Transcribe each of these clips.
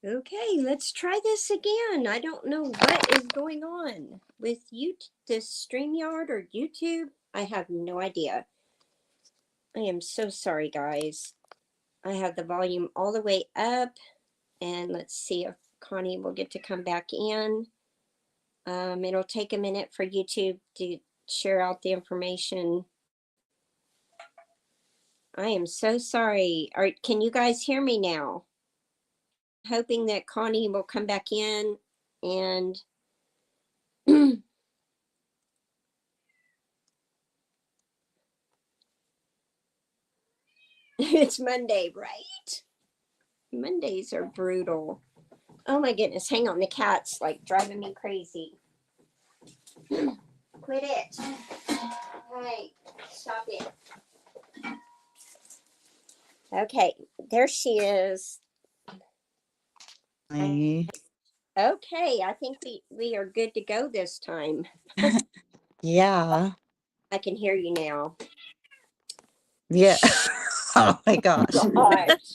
Okay, let's try this again. I don't know what is going on with you, this StreamYard or YouTube. I have no idea. I am so sorry, guys. I have the volume all the way up, and let's see if Connie will get to come back in. It'll take a minute for YouTube to share out the information. I am so sorry. Can you guys hear me now? Hoping that Connie will come back in and it's Monday, right? Mondays are brutal. Oh my goodness, hang on, the cat's like driving me crazy. Quit it. Hey, stop it. Okay, there she is. Hi. Okay, I think we are good to go this time. Yeah. I can hear you now. Yeah. Oh my gosh. Gosh,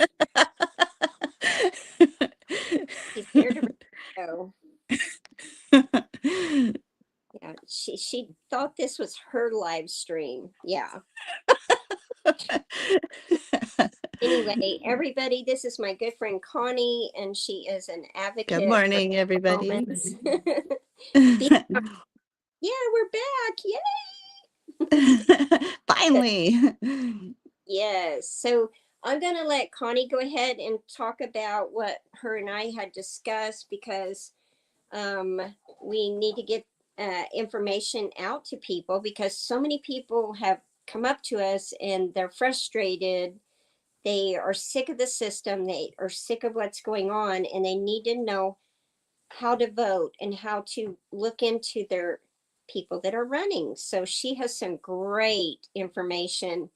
she's here to go. Yeah, she thought this was her live stream. Yeah. Anyway, everybody, this is my good friend Connie, and she is an advocate. Good morning, everybody. Yeah, we're back. Yay! Finally. Yes. So I'm going to let Connie go ahead and talk about what her and I had discussed because we need to get information out to people because so many people have come up to us and they're frustrated. They are sick of the system. They are sick of what's going on and they need to know how to vote and how to look into their people that are running. So she has some great information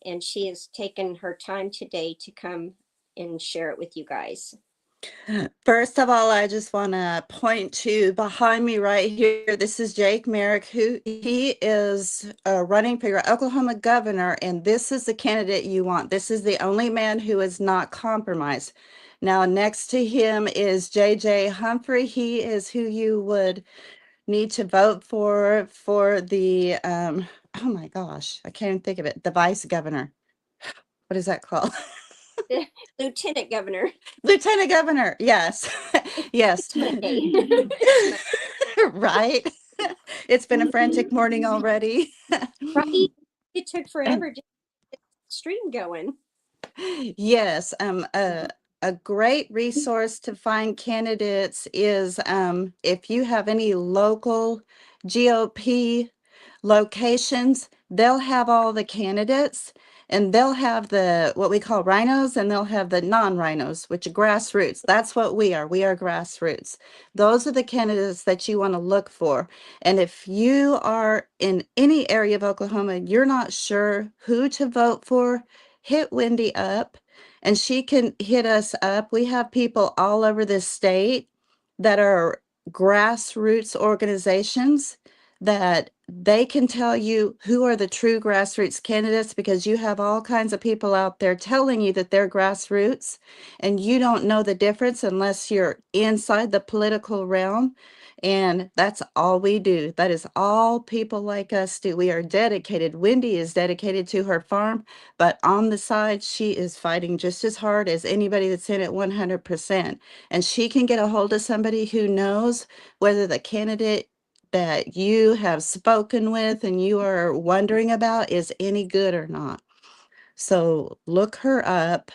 and she has taken her time today to come and share it with you guys. First of all, I just want to point to behind me right here. This is Jake Merrick, who he is running for your Oklahoma governor, and this is the candidate you want. This is the only man who is not compromised. Now, next to him is J.J. Humphrey. He is who you would need to vote for the, oh my gosh, I can't even think of it, the vice governor. What is that called? Lieutenant Governor. Lieutenant Governor, yes. Yes. Right. It's been a frantic morning already. Right. It took forever to get the stream going. Yes, a great resource to find candidates is if you have any local GOP locations, they'll have all the candidates and they'll have the what we call rhinos and they'll have the non-rhinos, which are grassroots. That's what we are. We are grassroots. Those are the candidates that you want to look for. And if you are in any area of Oklahoma, you're not sure who to vote for, hit Wendy up and she can hit us up. We have people all over this state that are grassroots organizations that they can tell you who are the true grassroots candidates because you have all kinds of people out there telling you that they're grassroots and you don't know the difference unless you're inside the political realm. And that's all we do. That is all people like us do. We are dedicated. Wendy is dedicated to her farm, but on the side, she is fighting just as hard as anybody that's in it 100%. And she can get a hold of somebody who knows whether the candidate that you have spoken with and you are wondering about is any good or not. So look her up.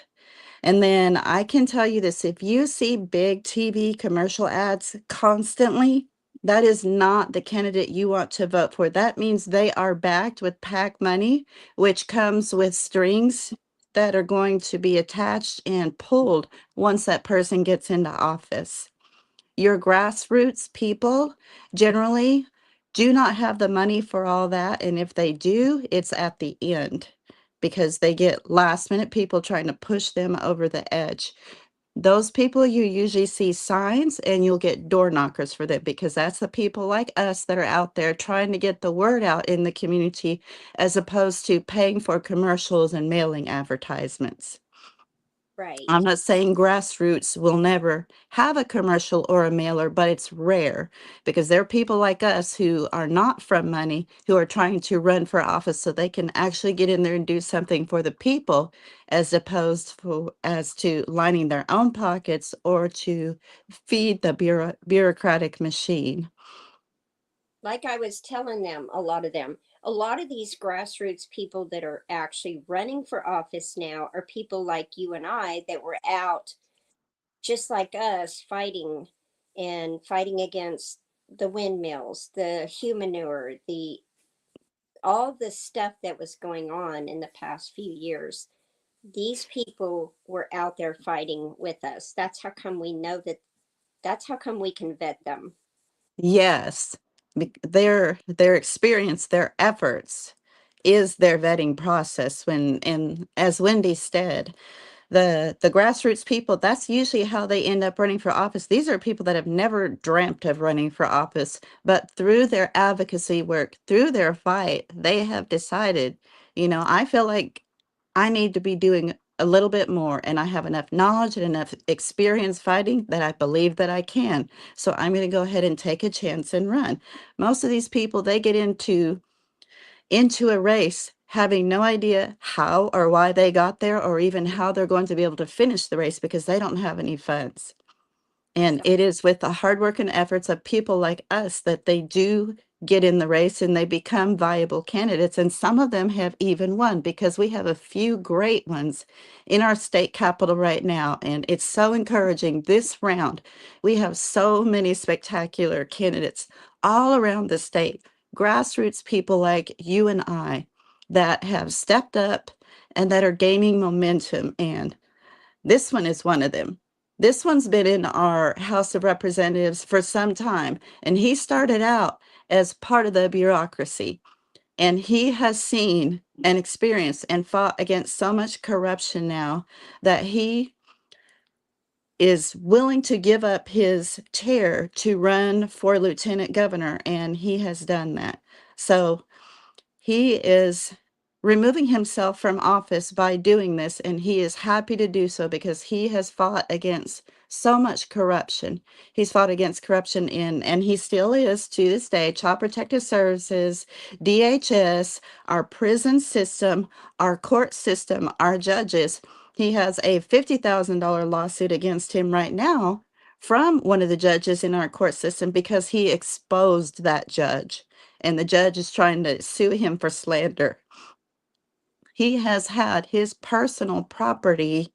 And then I can tell you this, if you see big TV commercial ads constantly, that is not the candidate you want to vote for. That means they are backed with PAC money, which comes with strings that are going to be attached and pulled once that person gets into office. Your grassroots people generally do not have the money for all that. And if they do, it's at the end because they get last minute people trying to push them over the edge. Those people you usually see signs and you'll get door knockers for them because that's the people like us that are out there trying to get the word out in the community as opposed to paying for commercials and mailing advertisements. I'm Right. not saying grassroots will never have a commercial or a mailer, but it's rare because there are people like us who are not from money who are trying to run for office so they can actually get in there and do something for the people as opposed as to lining their own pockets or to feed the bureaucratic machine. Like I was telling them, a lot of these grassroots people that are actually running for office now are people like you and I that were out just like us fighting against the windmills, the humanure, the all the stuff that was going on in the past few years. These people were out there fighting with us. That's how come we know that. That's how come we can vet them. Yes, their experience, their efforts is their vetting process when and as Wendy said, the grassroots people, that's usually how they end up running for office. These are people that have never dreamt of running for office, but through their advocacy work, through their fight, they have decided, I feel like I need to be doing a little bit more, and I have enough knowledge and enough experience fighting that I believe that I can. So I'm going to go ahead and take a chance and run. Most of these people, they get into a race having no idea how or why they got there or even how they're going to be able to finish the race because they don't have any funds. And it is with the hard work and efforts of people like us that they do get in the race and they become viable candidates. And some of them have even won because we have a few great ones in our state capital right now. And it's so encouraging this round. We have so many spectacular candidates all around the state, grassroots people like you and I that have stepped up and that are gaining momentum. And this one is one of them. This one's been in our House of Representatives for some time, and he started out as part of the bureaucracy. And he has seen and experienced and fought against so much corruption now that he is willing to give up his chair to run for lieutenant governor, and he has done that. So he is removing himself from office by doing this, and he is happy to do so because he has fought against so much corruption. He's fought against corruption and he still is to this day, Child Protective Services, DHS, our prison system, our court system, our judges. He has a $50,000 lawsuit against him right now from one of the judges in our court system because he exposed that judge and the judge is trying to sue him for slander. He has had his personal property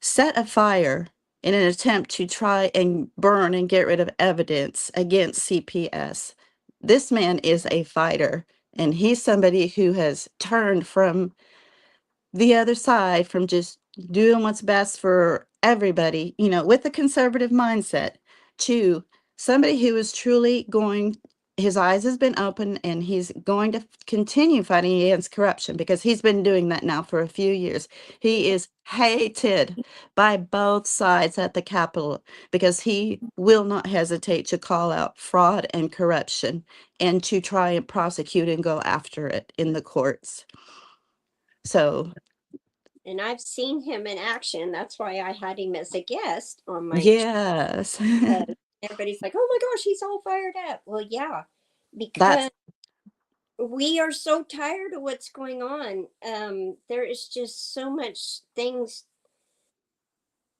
set afire in an attempt to try and burn and get rid of evidence against CPS. This man is a fighter, and he's somebody who has turned from the other side, from just doing what's best for everybody, with a conservative mindset, to somebody who is truly going, his eyes has been open and he's going to continue fighting against corruption because he's been doing that now for a few years. He is hated by both sides at the Capitol because he will not hesitate to call out fraud and corruption and to try and prosecute and go after it in the courts. So And I've seen him in action. That's why I had him as a guest on my yes. everybody's like, "Oh my gosh, he's all fired up." Well, yeah, That's because we are so tired of what's going on. There is just so much things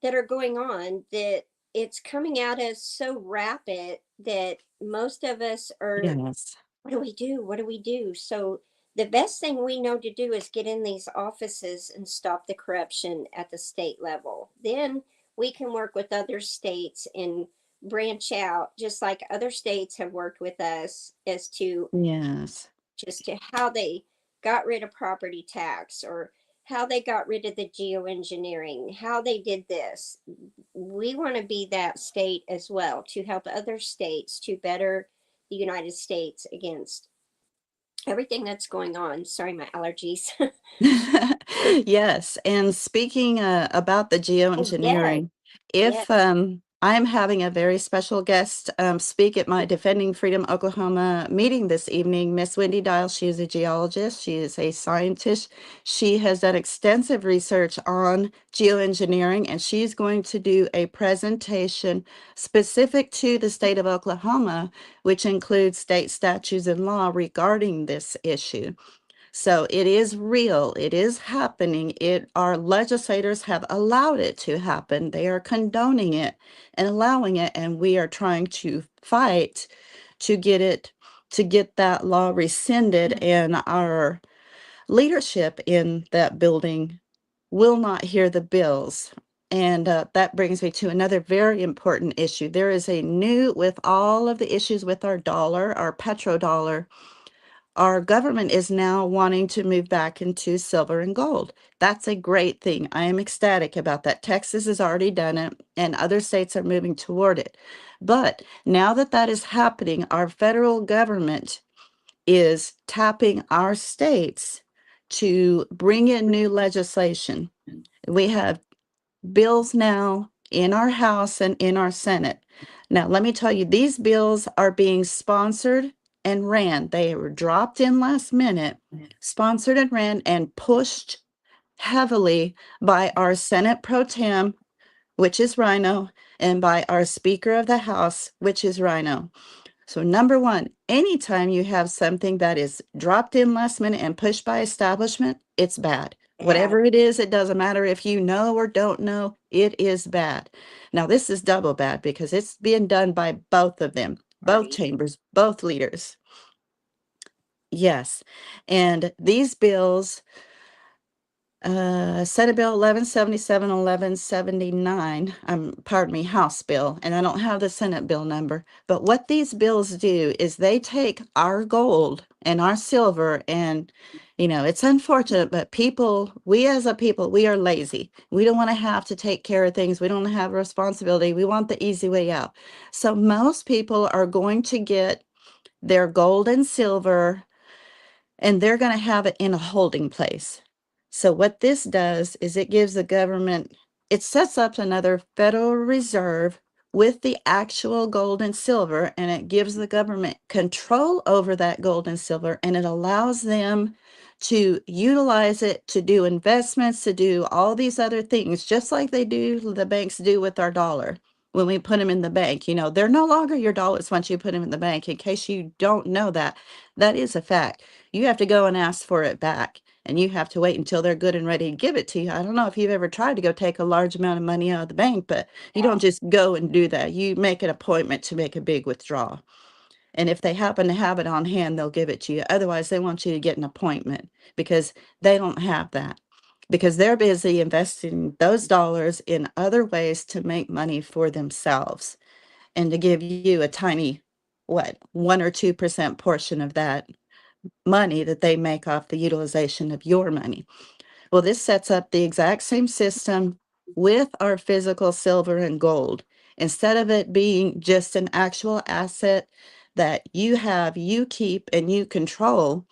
that are going on that it's coming at us so rapid that most of us are, yes. what do we do? What do we do? So the best thing we know to do is get in these offices and stop the corruption at the state level. Then we can work with other states and branch out, just like other states have worked with us as to Yes. just to how they got rid of property tax or how they got rid of the geoengineering, how they did this. We want to be that state as well to help other states to better the United States against everything that's going on. Sorry, my allergies. Yes, and speaking about the Oh, yes, geoengineering, yes. if I'm having a very special guest speak at my Defending Freedom Oklahoma meeting this evening. Miss Wendy Dial, she is a geologist. She is a scientist. She has done extensive research on geoengineering, and she's going to do a presentation specific to the state of Oklahoma, which includes state statutes and law regarding this issue. So it is real. It is happening. Our legislators have allowed it to happen. They are condoning it and allowing it, and we are trying to fight to get that law rescinded, and our leadership in that building will not hear the bills. And that brings me to another very important issue. There is with all of the issues with our dollar, our petrodollar, our government is now wanting to move back into silver and gold. That's a great thing. I am ecstatic about that. Texas has already done it, and other states are moving toward it. But now that that is happening, our federal government is tapping our states to bring in new legislation. We have bills now in our House and in our Senate. Now, let me tell you, these bills are being sponsored and ran. They were dropped in last minute, sponsored and ran and pushed heavily by our Senate Pro Tem, which is Rhino, and by our Speaker of the House, which is Rhino. So number one, anytime you have something that is dropped in last minute and pushed by establishment, it's bad. Whatever it is, it doesn't matter if you know or don't know, it is bad. Now, this is double bad because it's being done by both of them, both Right. chambers, both leaders. Yes. And these bills, Senate Bill 1177, 1179, pardon me, House Bill, and I don't have the Senate bill number, but what these bills do is they take our gold and our silver, and, it's unfortunate, but we as a people, we are lazy. We don't want to have to take care of things. We don't have responsibility. We want the easy way out. So most people are going to get their gold and silver, and they're going to have it in a holding place. So what this does is it gives the government, it sets up another Federal Reserve with the actual gold and silver, and it gives the government control over that gold and silver, and it allows them to utilize it to do investments, to do all these other things, just like the banks do with our dollar. When we put them in the bank, they're no longer your dollars once you put them in the bank. In case you don't know that, that is a fact. You have to go and ask for it back, and you have to wait until they're good and ready to give it to you. I don't know if you've ever tried to go take a large amount of money out of the bank, but you don't just go and do that. You make an appointment to make a big withdrawal. And if they happen to have it on hand, they'll give it to you. Otherwise, they want you to get an appointment because they don't have that. Because they're busy investing those dollars in other ways to make money for themselves and to give you a tiny, 1 or 2% portion of that money that they make off the utilization of your money. Well, this sets up the exact same system with our physical silver and gold. Instead of it being just an actual asset that you have, you keep, and you control,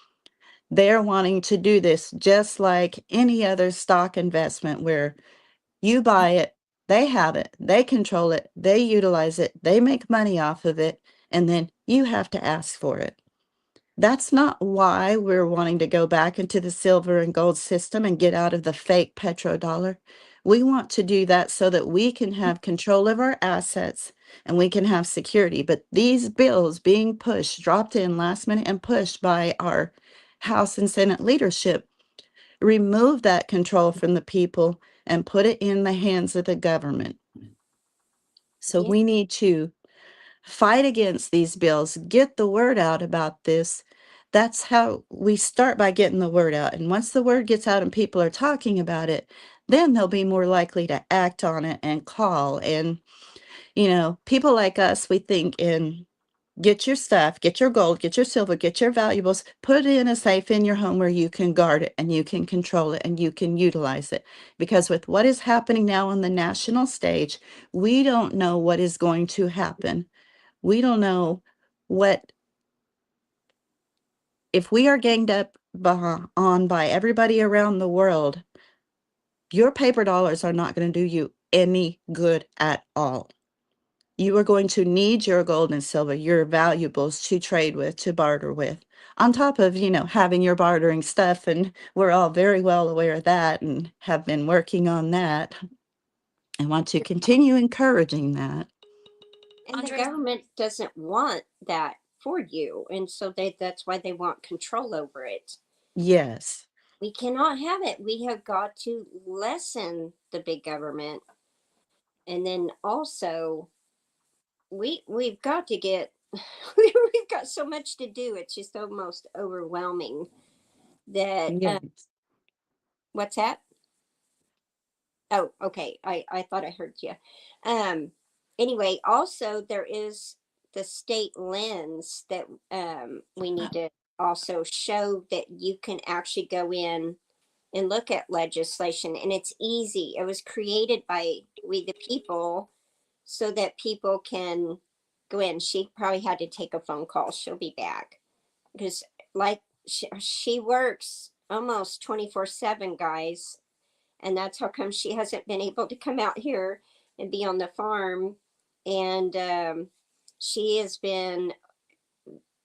they're wanting to do this just like any other stock investment where you buy it, they have it, they control it, they utilize it, they make money off of it, and then you have to ask for it. That's not why we're wanting to go back into the silver and gold system and get out of the fake petrodollar. We want to do that so that we can have control of our assets and we can have security. But these bills being pushed, dropped in last minute and pushed by our House and Senate leadership, remove that control from the people and put it in the hands of the government. So Yeah. we need to fight against these bills, get the word out about this. That's how we start, by getting the word out. And once the word gets out and people are talking about it, then they'll be more likely to act on it and call. And, people like us, we think in get your stuff, get your gold, get your silver, get your valuables, put it in a safe in your home where you can guard it and you can control it and you can utilize it. Because with what is happening now on the national stage, we don't know what is going to happen. We don't know if we are ganged up on by everybody around the world, your paper dollars are not going to do you any good at all. You are going to need your gold and silver, your valuables to trade with, to barter with, on top of, having your bartering stuff. And we're all very well aware of that and have been working on that. I want to continue encouraging that. And the Andres, government doesn't want that for you. And so that's why they want control over it. Yes. We cannot have it. We have got to lessen the big government. And then also we've got to get we've got so much to do. It's just almost overwhelming that Yes. what's that? Oh, okay. I thought I heard you. Anyway, also there is the state lens that we need to also show that you can actually go in and look at legislation, and it's easy. It was created by we the people so that people can go in. She probably had to take a phone call. She'll be back because like she works almost 24/7, guys, and that's how come she hasn't been able to come out here and be on the farm. And she has been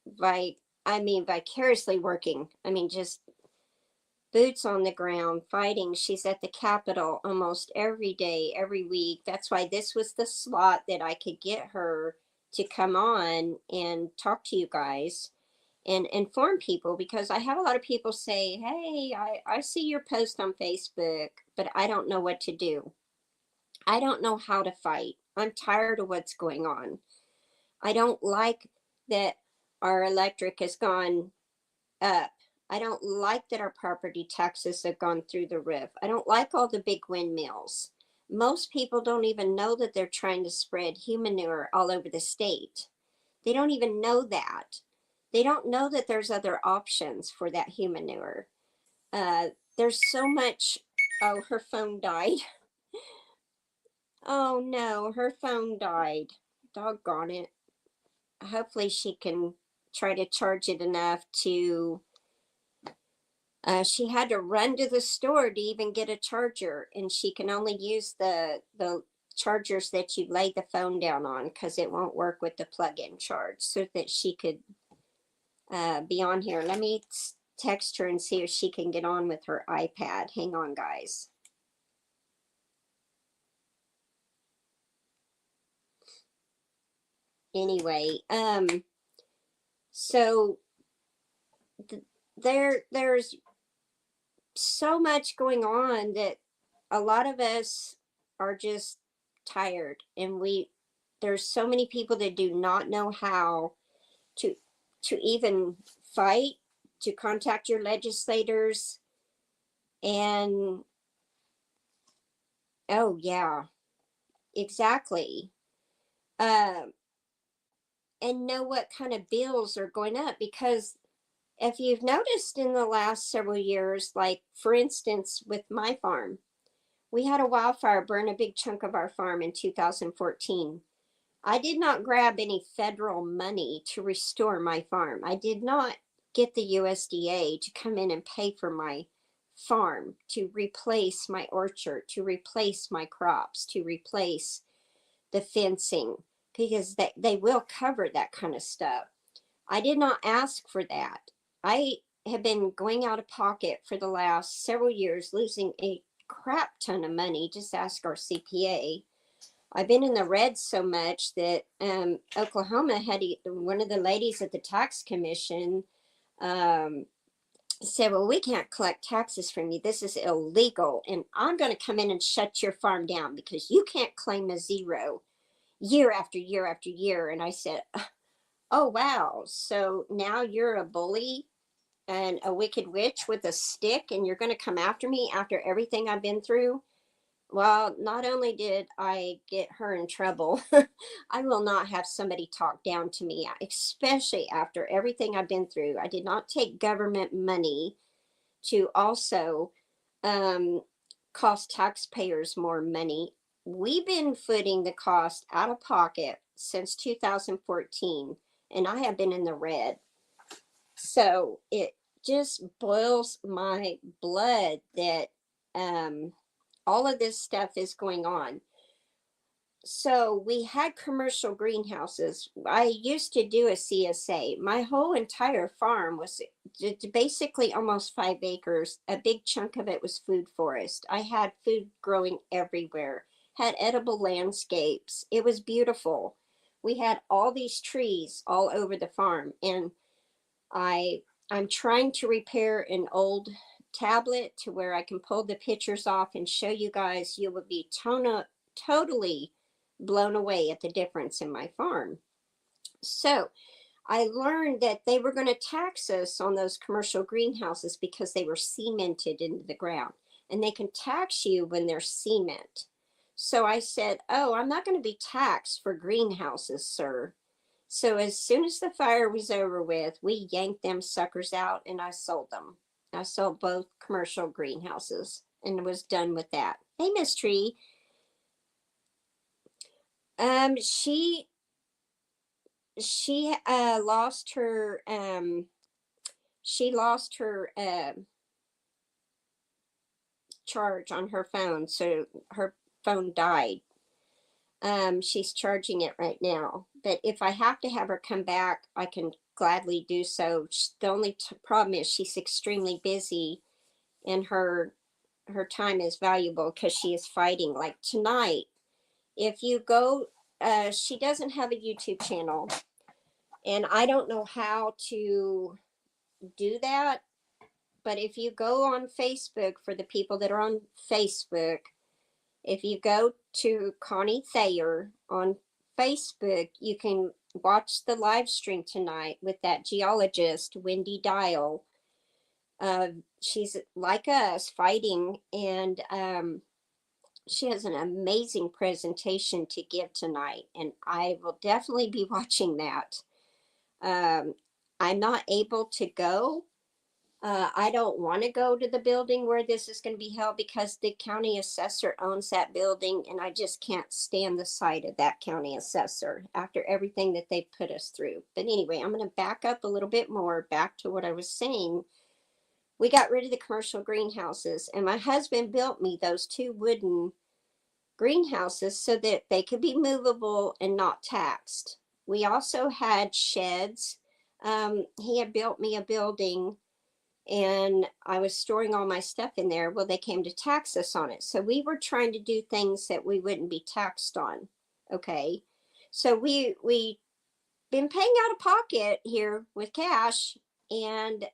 vicariously working. I mean, just boots on the ground fighting. She's at the Capitol almost every day, every week. That's why this was the slot that I could get her to come on and talk to you guys and inform people, because I have a lot of people say, hey, I see your post on Facebook, but I don't know what to do. I don't know how to fight. I'm tired of what's going on. I don't like that our electric has gone up. I don't like that our property taxes have gone through the roof. I don't like all the big windmills. Most people don't even know that they're trying to spread human manure all over the state. They don't even know that. They don't know that there's other options for that human manure. There's so much. Oh, her phone died. Oh no, her phone died. Doggone it. Hopefully she can try to charge it enough to she had to run to the store to even get a charger, and she can only use the chargers that you lay the phone down on because it won't work with the plug-in charge, so that she could be on here. Let me text her and see if she can get on with her iPad. Hang on, guys. Anyway, so there's so much going on that a lot of us are just tired, and there's so many people that do not know how to even fight, to contact your legislators, and oh yeah, exactly. um and know what kind of bills are going up, because if you've noticed in the last several years, like for instance with my farm, we had a wildfire burn a big chunk of our farm in 2014. I did not grab any federal money to restore my farm. I did not get the USDA to come in and pay for my farm, to replace my orchard, to replace my crops, to replace the fencing, because they will cover that kind of stuff. I did not ask for that. I have been going out of pocket for the last several years, losing a crap ton of money. Just ask our CPA. I've been in the red so much that Oklahoma had one of the ladies at the tax commission um, said, well, we can't collect taxes from you. This is illegal. And I'm going to come in and shut your farm down because you can't claim a zero year after year after year. And I said, oh, wow. So now you're a bully and a wicked witch with a stick, and you're going to come after me after everything I've been through? Well, not only did I get her in trouble, I will not have somebody talk down to me, especially after everything I've been through. I did not take government money to also um, cost taxpayers more money. We've been footing the cost out of pocket since 2014, and I have been in the red. So it just boils my blood that all of this stuff is going on. So we had commercial greenhouses. I used to do a CSA. My whole entire farm was basically almost 5 acres. A big chunk of it was food forest. I had food growing everywhere, had edible landscapes. It was beautiful. We had all these trees all over the farm. And I I'm trying to repair an old tablet to where I can pull the pictures off and show you guys. You will be totally blown away at the difference in my farm. So I learned that they were going to tax us on those commercial greenhouses because they were cemented into the ground, and they can tax you when they're cement. So I said, "Oh, I'm not going to be taxed for greenhouses, sir." So as soon as the fire was over with, we yanked them suckers out and I sold them. I sold both commercial greenhouses and was done with that. Hey, Miss Tree. Um, she she lost her charge on her phone, so her phone died. She's charging it right now. But if I have to have her come back, I can gladly do so. The only problem is she's extremely busy, and her time is valuable because she is fighting. Like tonight, if you go, she doesn't have a YouTube channel, and I don't know how to do that. But if you go on Facebook, for the people that are on Facebook, if you go to Connie Thayer on Facebook, you can watch the live stream tonight with that geologist, Wendy Dial. She's like us fighting, and she has an amazing presentation to give tonight, and I will definitely be watching that. I'm not able to go. I don't want to go to the building where this is going to be held because the county assessor owns that building, and I just can't stand the sight of that county assessor after everything that they've put us through. But anyway, I'm going to back up a little bit more back to what I was saying. We got rid of the commercial greenhouses, and my husband built me those 2 wooden greenhouses so that they could be movable and not taxed. We also had sheds. He had built me a building, and I was storing all my stuff in there. Well, they came to tax us on it. So we were trying to do things that we wouldn't be taxed on. Okay. So we been paying out of pocket here with cash, and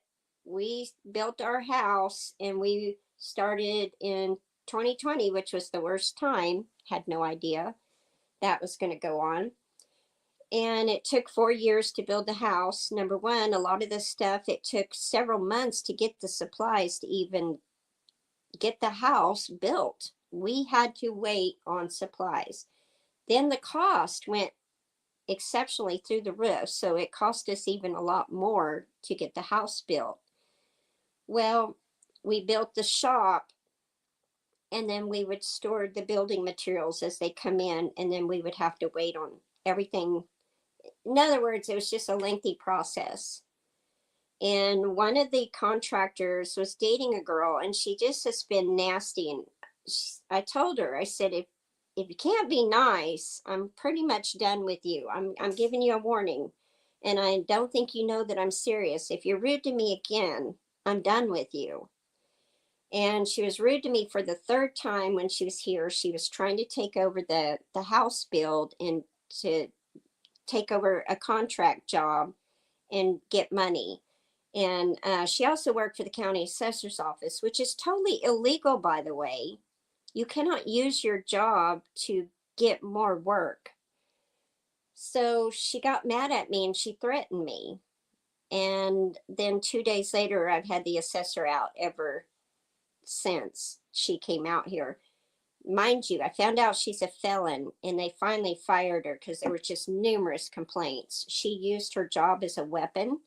we built our house, and we started in 2020, which was the worst time. Had no idea that was going to go on. And it took 4 years to build the house. Number one, a lot of this stuff, it took several months to get the supplies to even get the house built. We had to wait on supplies. Then the cost went exceptionally through the roof. So it cost us even a lot more to get the house built. Well, we built the shop, and then we would store the building materials as they come in, and then we would have to wait on everything. In other words, it was just a lengthy process. And one of the contractors was dating a girl, and she just has been nasty. And I told her, I said, if you can't be nice, I'm pretty much done with you. I'm giving you a warning, and I don't think you know that I'm serious. If you're rude to me again, I'm done with you. And she was rude to me for the third time when she was here. She was trying to take over the house build and to take over a contract job and get money. And she also worked for the county assessor's office, which is totally illegal, by the way. You cannot use your job to get more work. So she got mad at me and she threatened me. And then 2 days later, I've had the assessor out ever since she came out here. Mind you, I found out she's a felon, and they finally fired her because there were just numerous complaints. She used her job as a weapon.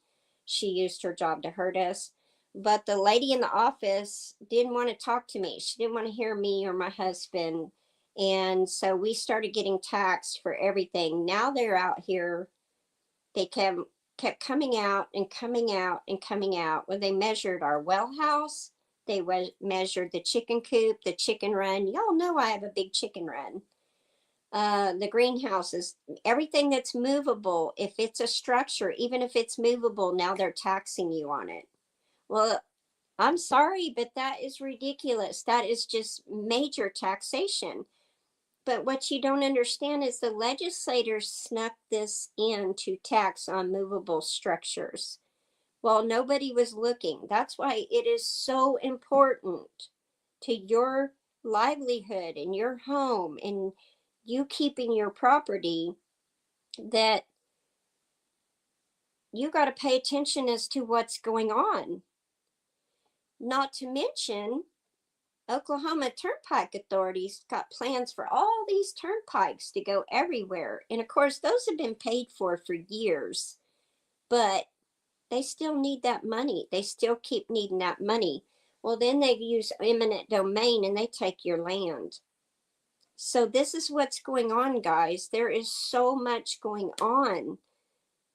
She used her job to hurt us. But the lady in the office didn't want to talk to me. She didn't want to hear me or my husband. And so we started getting taxed for everything. Now they're out here. They kept coming out and coming out and coming out. When they measured our well house, they measured the chicken coop, the chicken run. Y'all know I have a big chicken run. the greenhouses, everything that's movable. If it's a structure, even if it's movable, now they're taxing you on it. Well, I'm sorry, but that is ridiculous. That is just major taxation. But what you don't understand is the legislators snuck this in to tax on movable structures. Well, nobody was looking. That's why it is so important to your livelihood and your home and you keeping your property that you got to pay attention as to what's going on. Not to mention, Oklahoma Turnpike Authority's got plans for all these turnpikes to go everywhere. And of course, those have been paid for years, but they still need that money. They still keep needing that money. Well, then they use eminent domain and they take your land. So this is what's going on, guys. There is so much going on.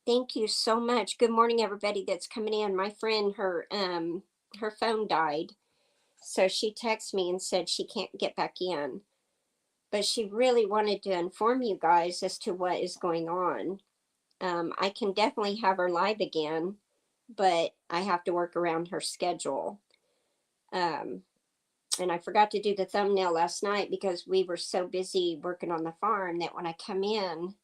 Thank you so much. Good morning, everybody that's coming in. My friend, her phone died. So she texted me and said she can't get back in. But she really wanted to inform you guys as to what is going on. I can definitely have her live again, but I have to work around her schedule. And I forgot to do the thumbnail last night because we were so busy working on the farm that when I come in,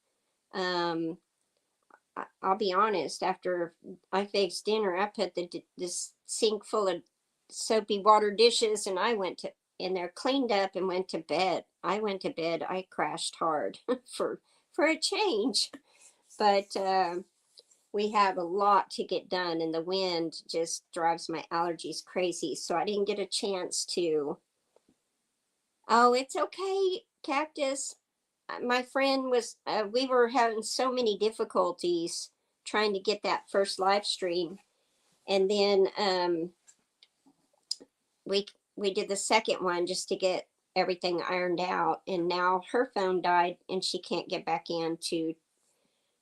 I'll be honest, after I fixed dinner, I put this sink full of soapy water dishes and I went to in there, cleaned up and went to bed. I went to bed. I crashed hard for a change. But we have a lot to get done and the wind just drives my allergies crazy. So I didn't get a chance to. Oh, it's okay, Cactus. My friend was, we were having so many difficulties trying to get that first live stream. And then we did the second one just to get everything ironed out. And now her phone died and she can't get back in to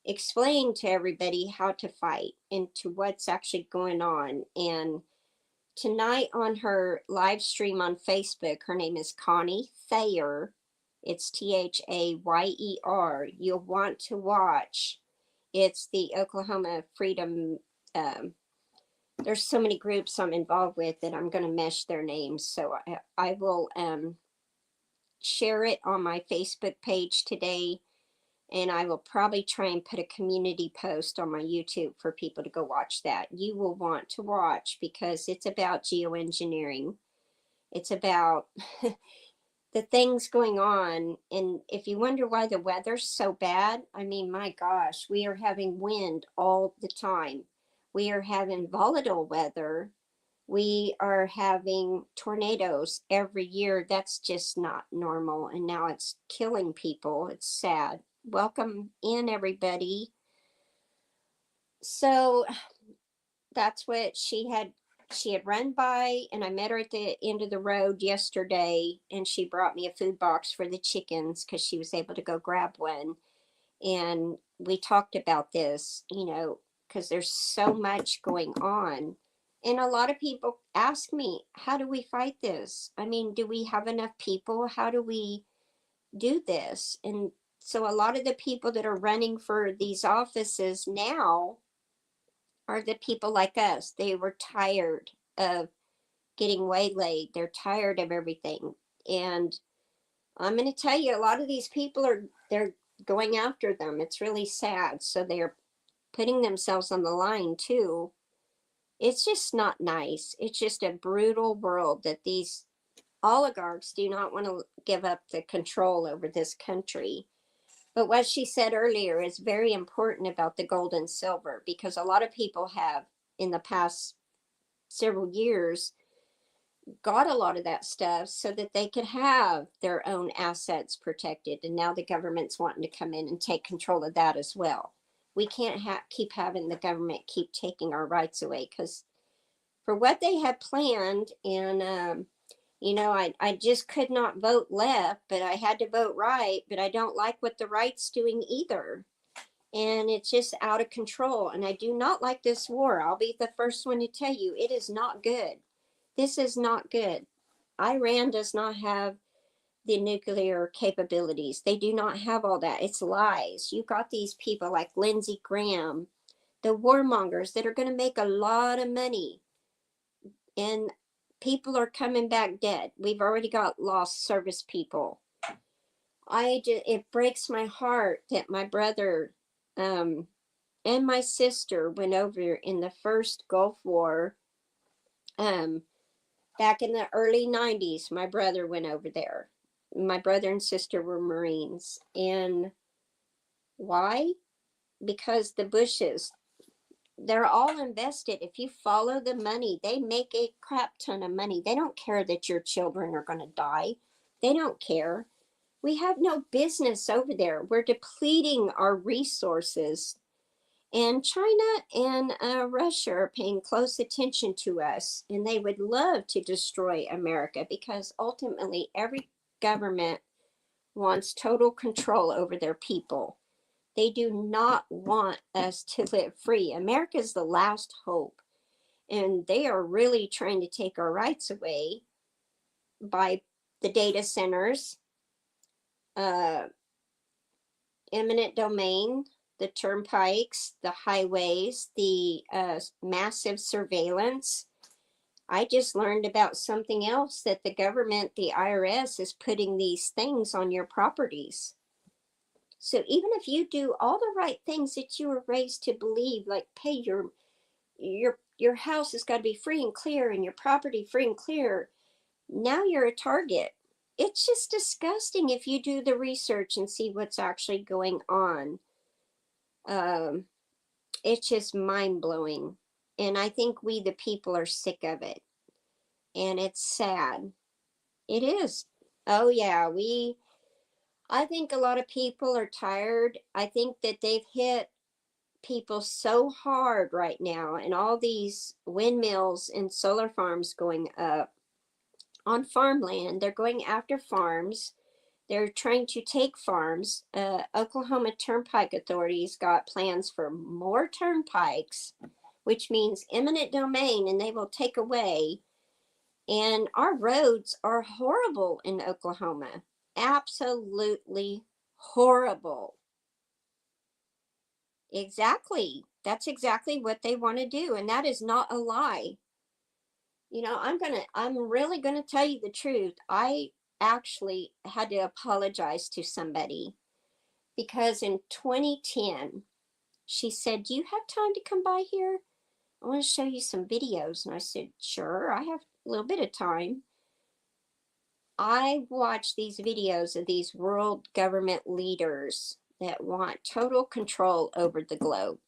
explain to everybody how to fight and to what's actually going on. And tonight on her live stream on Facebook, her name is Connie Thayer. It's Thayer. You'll want to watch. It's the Oklahoma Freedom. There's so many groups I'm involved with that I'm going to mesh their names. So I will share it on my Facebook page today. And I will probably try and put a community post on my YouTube for people to go watch that. You will want to watch because it's about geoengineering. It's about the things going on. And if you wonder why the weather's so bad, I mean, my gosh, we are having wind all the time. We are having volatile weather. We are having tornadoes every year. That's just not normal. And now it's killing people. It's sad. Welcome in, everybody. So that's what she had run by, and I met her at the end of the road yesterday, and she brought me a food box for the chickens because she was able to go grab one. And we talked about this, because there's so much going on. And a lot of people ask me, how do we fight this? I mean, do we have enough people? How do we do this? And so a lot of the people that are running for these offices now are the people like us. They were tired of getting waylaid. They're tired of everything. And I'm going to tell you, a lot of these people they're going after them. It's really sad. So they're putting themselves on the line too. It's just not nice. It's just a brutal world that these oligarchs do not want to give up the control over this country. But what she said earlier is very important about the gold and silver, because a lot of people have in the past several years got a lot of that stuff so that they could have their own assets protected. And now the government's wanting to come in and take control of that as well. We can't keep having the government keep taking our rights away, because for what they had planned, and I just could not vote left, but I had to vote right. But I don't like what the right's doing either. And it's just out of control. And I do not like this war. I'll be the first one to tell you, it is not good. This is not good. Iran does not have the nuclear capabilities. They do not have all that. It's lies. You got these people like Lindsey Graham, the warmongers that are going to make a lot of money, and people are coming back dead. We've already got lost service people. It breaks my heart that my brother and my sister went over in the first Gulf War. Back in the early 90s, my brother went over there. My brother and sister were Marines. And why? Because the Bushes, they're all invested. If you follow the money, they make a crap ton of money. They don't care that your children are going to die. They don't care. We have no business over there. We're depleting our resources. And China and Russia are paying close attention to us, and they would love to destroy America because ultimately every government wants total control over their people. They do not want us to live free. America is the last hope, and they are really trying to take our rights away by the data centers, eminent domain, the turnpikes, the highways, the massive surveillance. I just learned about something else, that the government, the IRS, is putting these things on your properties. So even if you do all the right things that you were raised to believe, like pay your house has got to be free and clear and your property free and clear, now you're a target. It's just disgusting if you do the research and see what's actually going on. It's just mind blowing. And I think we, the people, are sick of it. And it's sad. It is. Oh, yeah. I think a lot of people are tired. I think that they've hit people so hard right now, and all these windmills and solar farms going up on farmland. They're going after farms. They're trying to take farms. Oklahoma Turnpike Authority's got plans for more turnpikes, which means eminent domain, and they will take away. And our roads are horrible in Oklahoma. Absolutely horrible. Exactly. That's exactly what they want to do. And that is not a lie. I'm really gonna tell you the truth. I actually had to apologize to somebody because in 2010, she said, "Do you have time to come by here? I want to show you some videos." And I said, "Sure, I have a little bit of time." I watched these videos of these world government leaders that want total control over the globe.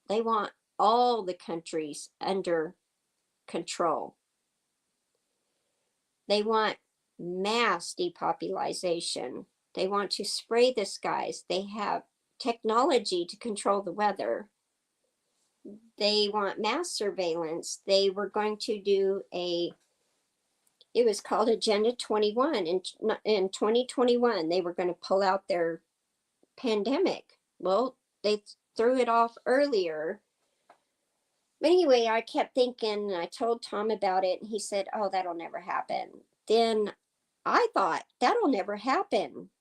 They want all the countries under control. They want mass depopulation. They want to spray the skies. They have technology to control the weather. They want mass surveillance. They were going to do it was called Agenda 21. In 2021, they were going to pull out their pandemic. Well, they threw it off earlier. But anyway, I kept thinking, and I told Tom about it, and he said, "Oh, that'll never happen." Then I thought, that'll never happen.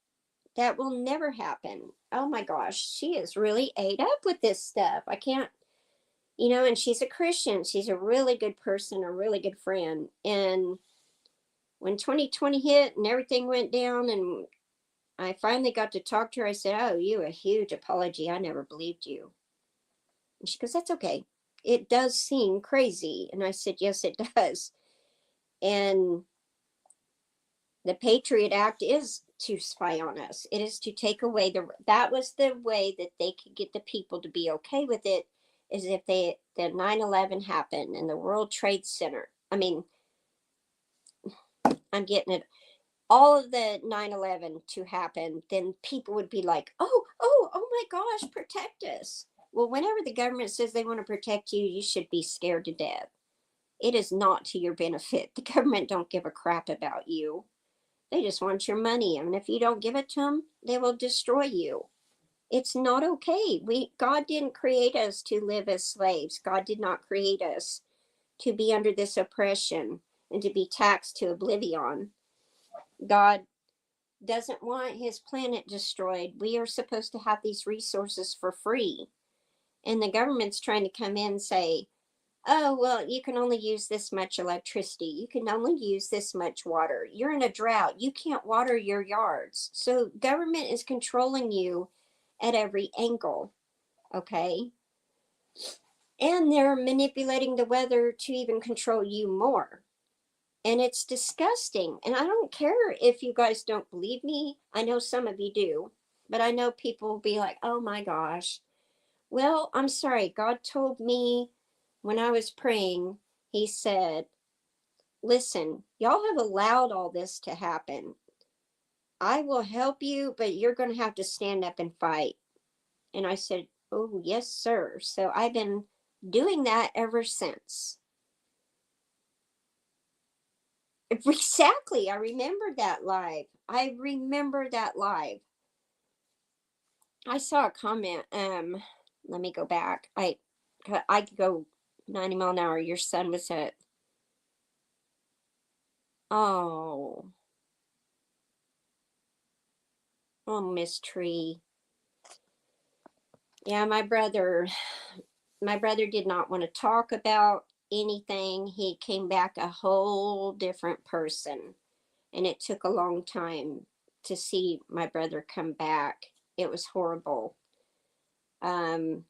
That will never happen. Oh my gosh, she is really ate up with this stuff. I can't, and she's a Christian. She's a really good person, a really good friend. And when 2020 hit and everything went down, and I finally got to talk to her, I said, "Oh, you a huge apology. I never believed you." And she goes, "That's okay. It does seem crazy." And I said, "Yes, it does." And the Patriot Act is to spy on us. It is to take away that was the way that they could get the people to be okay with it, is if the 9/11 happened and the World Trade Center. I mean, I'm getting it. All of the 9/11 to happen, then people would be like, oh my gosh, protect us. Well, whenever the government says they want to protect you, you should be scared to death. It is not to your benefit. The government don't give a crap about you. They just want your money. And if you don't give it to them, they will destroy you. It's not okay. God didn't create us to live as slaves. God did not create us to be under this oppression and to be taxed to oblivion. God doesn't want his planet destroyed. We are supposed to have these resources for free. And the government's trying to come in and say, oh, well, you can only use this much electricity. You can only use this much water. You're in a drought. You can't water your yards. So government is controlling you at every angle. Okay. And they're manipulating the weather to even control you more. And it's disgusting. And I don't care if you guys don't believe me. I know some of you do, but I know people will be like, oh my gosh. Well, I'm sorry. God told me when I was praying, He said, listen, y'all have allowed all this to happen. I will help you, but you're going to have to stand up and fight. And I said, oh, yes, sir. So I've been doing that ever since. Exactly. I remember that live. I remember that live. I saw a comment. Let me go back. I could go 90 mile an hour. Your son was at, oh, oh, Miss Tree. Yeah, my brother did not want to talk about anything. He came back a whole different person. And it took a long time to see my brother come back. It was horrible. Um,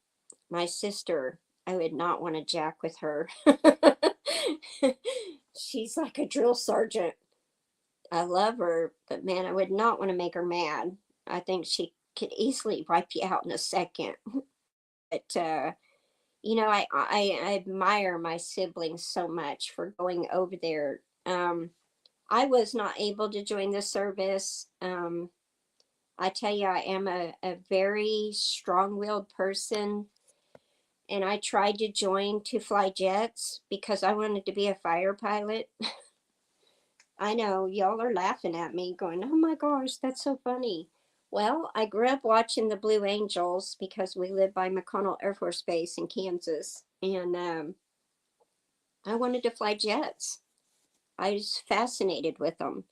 my sister, I would not want to jack with her. She's like a drill sergeant. I love her, but man, I would not want to make her mad. I think she could easily wipe you out in a second. But I admire my siblings so much for going over there. I was not able to join the service. I tell you, I am a very strong-willed person, and I tried to join to fly jets because I wanted to be a fighter pilot. I know y'all are laughing at me, going, "Oh my gosh, that's so funny." Well, I grew up watching the Blue Angels because we live by McConnell Air Force Base in Kansas, and I wanted to fly jets. I was fascinated with them.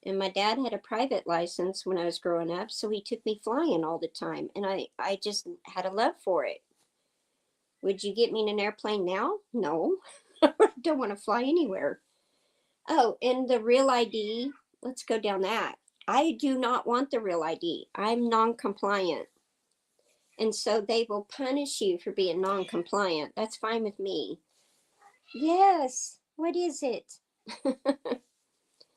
And my dad had a private license when I was growing up, so he took me flying all the time. And I just had a love for it. Would you get me in an airplane now? No, I don't want to fly anywhere. Oh, and the real ID, let's go down that. I do not want the real ID. I'm non-compliant. And so they will punish you for being non-compliant. That's fine with me. Yes, what is it?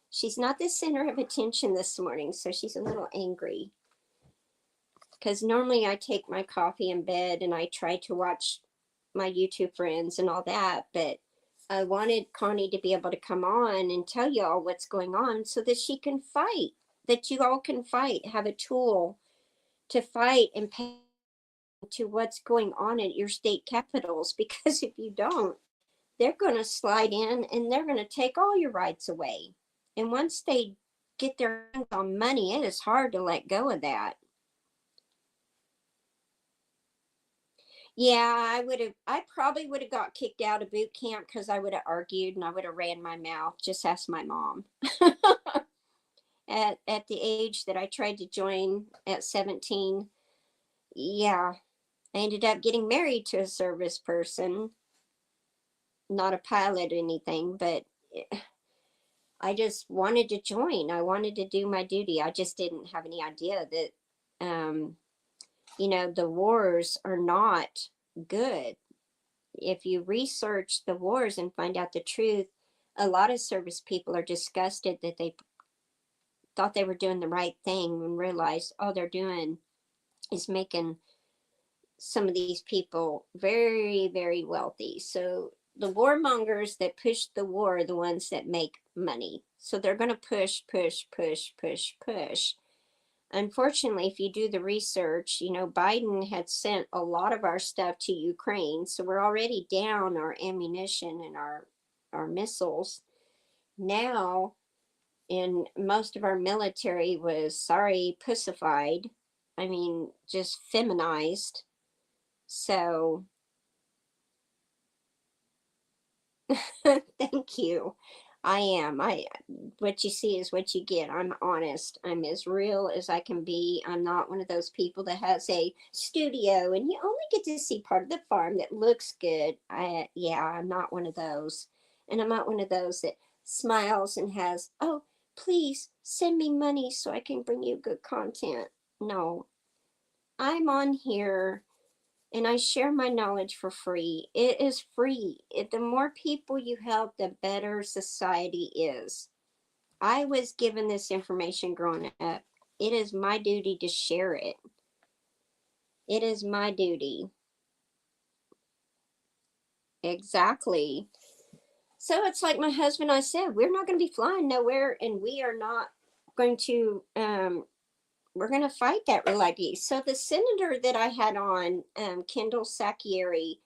She's not the center of attention this morning, so she's a little angry. Because normally I take my coffee in bed and I try to watch my YouTube friends and all that, but I wanted Connie to be able to come on and tell you all what's going on so that she can fight, that you all can fight, have a tool to fight and pay to what's going on at your state capitals. Because if you don't, they're going to slide in and they're going to take all your rights away. And once they get their hands on money, it is hard to let go of that. Yeah, I probably would have got kicked out of boot camp because I would have argued and I would have ran my mouth. Just ask my mom. At the age that I tried to join at 17, yeah, I ended up getting married to a service person, not a pilot or anything, but I just wanted to join. I wanted to do my duty. I just didn't have any idea that, the wars are not good. If you research the wars and find out the truth, a lot of service people are disgusted that they thought they were doing the right thing and realized all they're doing is making some of these people very, very wealthy. So the warmongers that push the war are the ones that make money. So they're going to push, push, push, push, push. Unfortunately, if you do the research, Biden had sent a lot of our stuff to Ukraine. So we're already down our ammunition and our missiles. Now, and most of our military was, sorry, pussified. I mean, just feminized. So thank you. I am. What you see is what you get. I'm honest. I'm as real as I can be. I'm not one of those people that has a studio and you only get to see part of the farm that looks good. Yeah, I'm not one of those. And I'm not one of those that smiles and has, "Oh, please send me money so I can bring you good content." No. I'm on here and I share my knowledge for free. It is free. The more people you help, the better society is. I was given this information growing up. It is my duty to share it. It is my duty. Exactly. So it's like my husband and I said, we're not going to be flying nowhere, and we are not going to we're going to fight that real ID. So the senator that I had on, Kendall Sacchieri,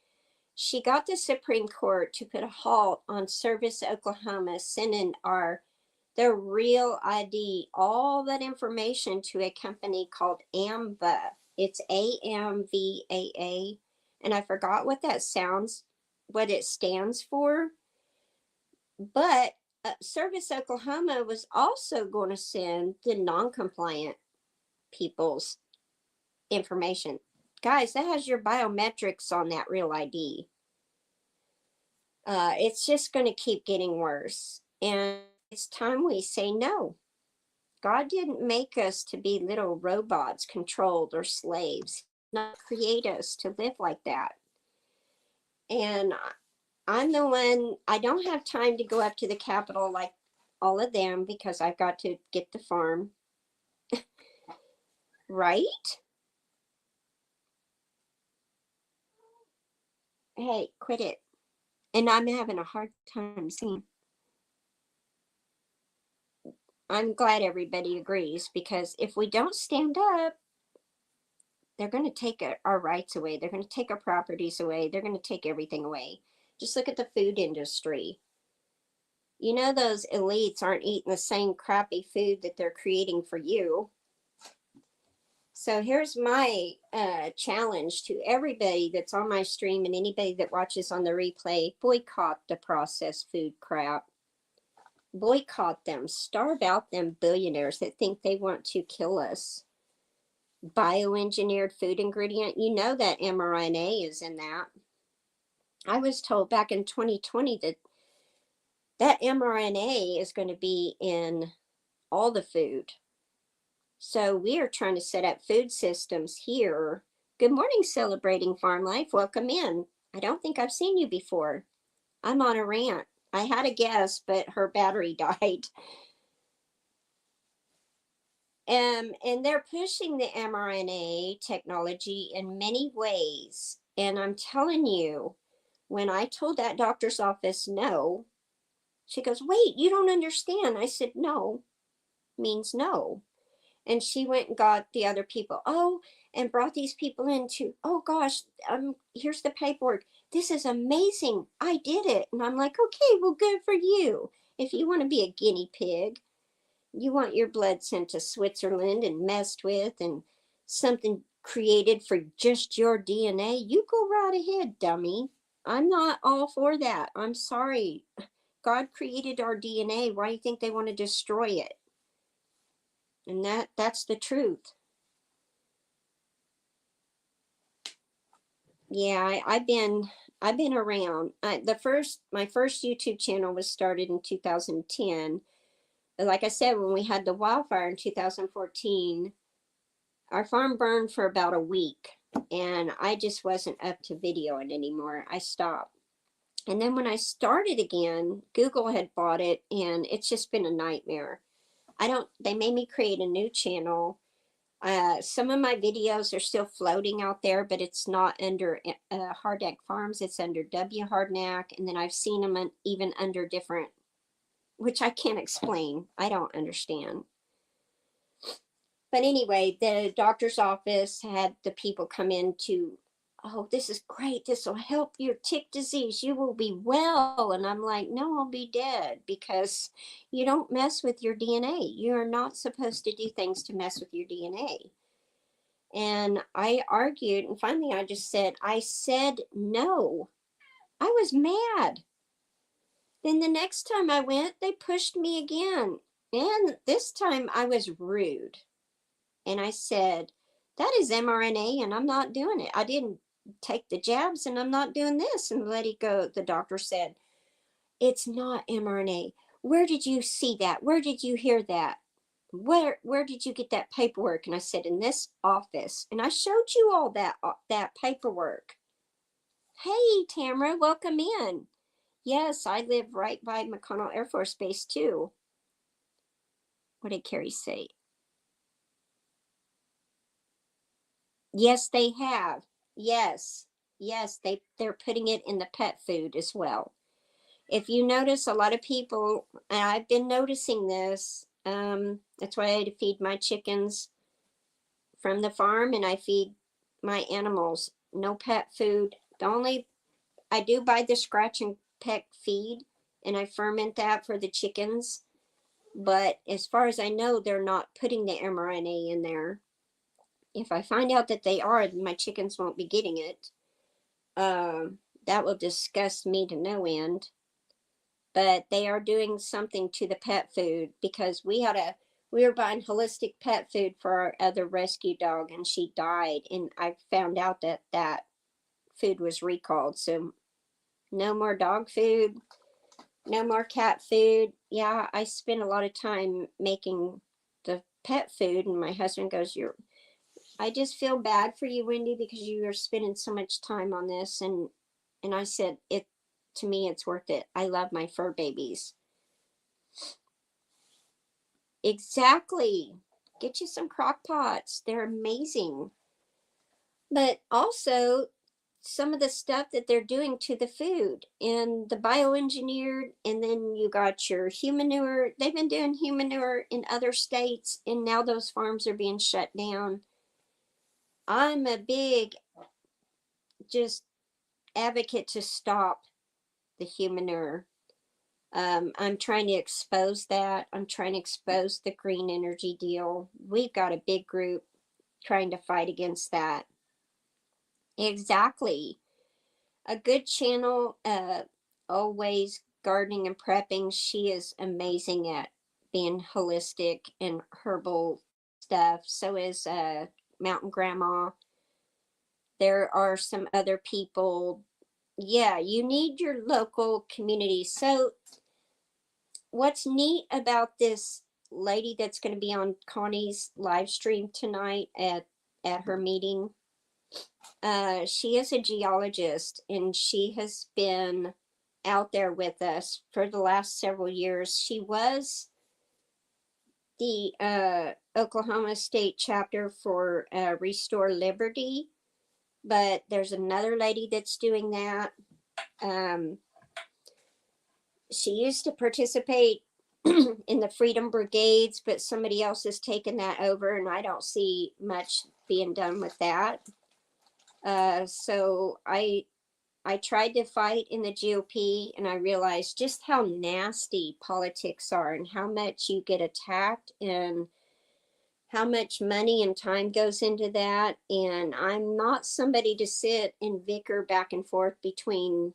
she got the Supreme Court to put a halt on Service Oklahoma sending their real ID, all that information to a company called AMVA. It's AMVAA, and I forgot what it stands for. But Service Oklahoma was also going to send the non-compliant people's information. Guys, that has your biometrics on that real ID. It's just going to keep getting worse. And it's time we say no. God didn't make us to be little robots controlled or slaves. He did not create us to live like that. And I'm the one, I don't have time to go up to the Capitol like all of them because I've got to get the farm. Right? Hey, quit it. And I'm having a hard time seeing. I'm glad everybody agrees, because if we don't stand up, they're going to take our rights away. They're going to take our properties away. They're going to take everything away. Just look at the food industry. You know, those elites aren't eating the same crappy food that they're creating for you. So here's my challenge to everybody that's on my stream and anybody that watches on the replay: boycott the processed food crap. Boycott them. Starve out them billionaires that think they want to kill us. Bioengineered food ingredient, you know that mRNA is in that. I was told back in 2020 that mRNA is going to be in all the food. So we are trying to set up food systems here. Good morning, Celebrating Farm Life. Welcome in. I don't think I've seen you before. I'm on a rant. I had a guest, but her battery died. And they're pushing the mRNA technology in many ways. And I'm telling you, when I told that doctor's office no, she goes, "Wait, you don't understand." I said, "No means no." And she went and got the other people. Oh, and brought these people into, "Oh gosh, here's the paperwork. This is amazing. I did it." And I'm like, "Okay, well, good for you. If you want to be a guinea pig, you want your blood sent to Switzerland and messed with and something created for just your DNA, you go right ahead, dummy. I'm not all for that. I'm sorry. God created our DNA. Why do you think they want to destroy it?" And that's the truth. Yeah, I've been around. My first YouTube channel was started in 2010. But like I said, when we had the wildfire in 2014, our farm burned for about a week, and I just wasn't up to videoing anymore. I stopped. And then when I started again, Google had bought it, and it's just been a nightmare. They made me create a new channel. Some of my videos are still floating out there, but it's not under Hardneck Farms. It's under W Hardneck. And then I've seen them even under different, which I can't explain. I don't understand. But anyway, the doctor's office had the people come in to, "Oh, this is great. This will help your tick disease. You will be well." And I'm like, "No, I'll be dead," because you don't mess with your DNA. You're not supposed to do things to mess with your DNA. And I argued, and finally I said no. I was mad. Then the next time I went, they pushed me again. And this time I was rude. And I said, that is mRNA and I'm not doing it. I didn't take the jabs and I'm not doing this. And let it go. The doctor said, it's not mRNA. Where did you see that? Where did you hear that? Where did you get that paperwork? And I said, in this office. And I showed you all that paperwork. Hey, Tamara, welcome in. Yes, I live right by McConnell Air Force Base too. What did Carrie say? Yes, they have. Yes, yes, they're putting it in the pet food as well. If you notice, a lot of people, and I've been noticing this. That's why I had to feed my chickens from the farm, and I feed my animals no pet food. The only I do buy the scratch and peck feed, and I ferment that for the chickens. But as far as I know, they're not putting the mRNA in there. If I find out that they are, my chickens won't be getting it. That will disgust me to no end. But they are doing something to the pet food because we were buying holistic pet food for our other rescue dog and she died, and I found out that that food was recalled. So no more dog food, no more cat food. Yeah, I spent a lot of time making the pet food, and my husband goes, I just feel bad for you, Wendy, because you are spending so much time on this." And I said, it to me it's worth it. I love my fur babies. Exactly. Get you some crock pots. They're amazing. But also some of the stuff that they're doing to the food and the bioengineered, and then you got your humanure. They've been doing humanure in other states, and now those farms are being shut down. I'm a big just advocate to stop the humanure. I'm trying to expose that. I'm trying to expose the green energy deal. We've got a big group trying to fight against that. Exactly. A good channel, always gardening and prepping. She is amazing at being holistic and herbal stuff. So is Mountain Grandma. There are some other people. Yeah, you need your local community. So what's neat about this lady that's going to be on Connie's live stream tonight at her meeting, she is a geologist and she has been out there with us for the last several years. She was the Oklahoma State chapter for Restore Liberty, but there's another lady that's doing that. Um, she used to participate in the Freedom Brigades, but somebody else has taken that over, and I don't see much being done with that. So I tried to fight in the GOP, and I realized just how nasty politics are and how much you get attacked and how much money and time goes into that. And I'm not somebody to sit and bicker back and forth between,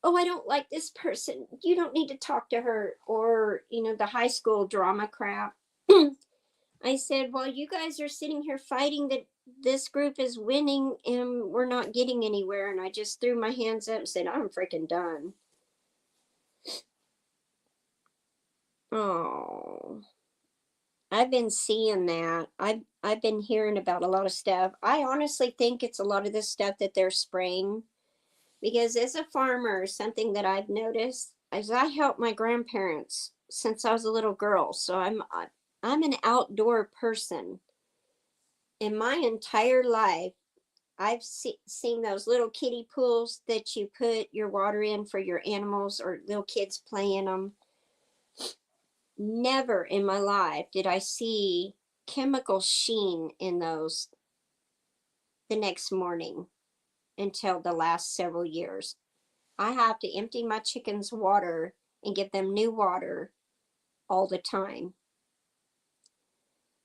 oh, I don't like this person, you don't need to talk to her, or, the high school drama crap. I said, well, you guys are sitting here fighting that this group is winning and we're not getting anywhere. And I just threw my hands up and said, I'm freaking done. Oh, I've been seeing that. I've been hearing about a lot of stuff. I honestly think it's a lot of this stuff that they're spraying, because as a farmer, something that I've noticed is I helped my grandparents since I was a little girl. So I'm an outdoor person. In my entire life, I've seen those little kiddie pools that you put your water in for your animals or little kids play in them. Never in my life did I see chemical sheen in those the next morning until the last several years. I have to empty my chickens' water and give them new water all the time.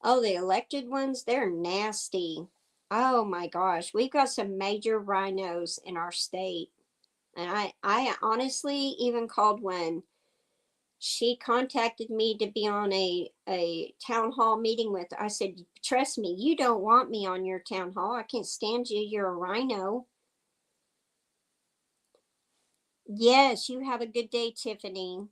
Oh, the elected ones, they're nasty. Oh my gosh, we've got some major rhinos in our state. And I honestly even called when she contacted me to be on a town hall meeting with. I said, trust me, you don't want me on your town hall. I can't stand you. You're a rhino. Yes, you have a good day, Tiffany.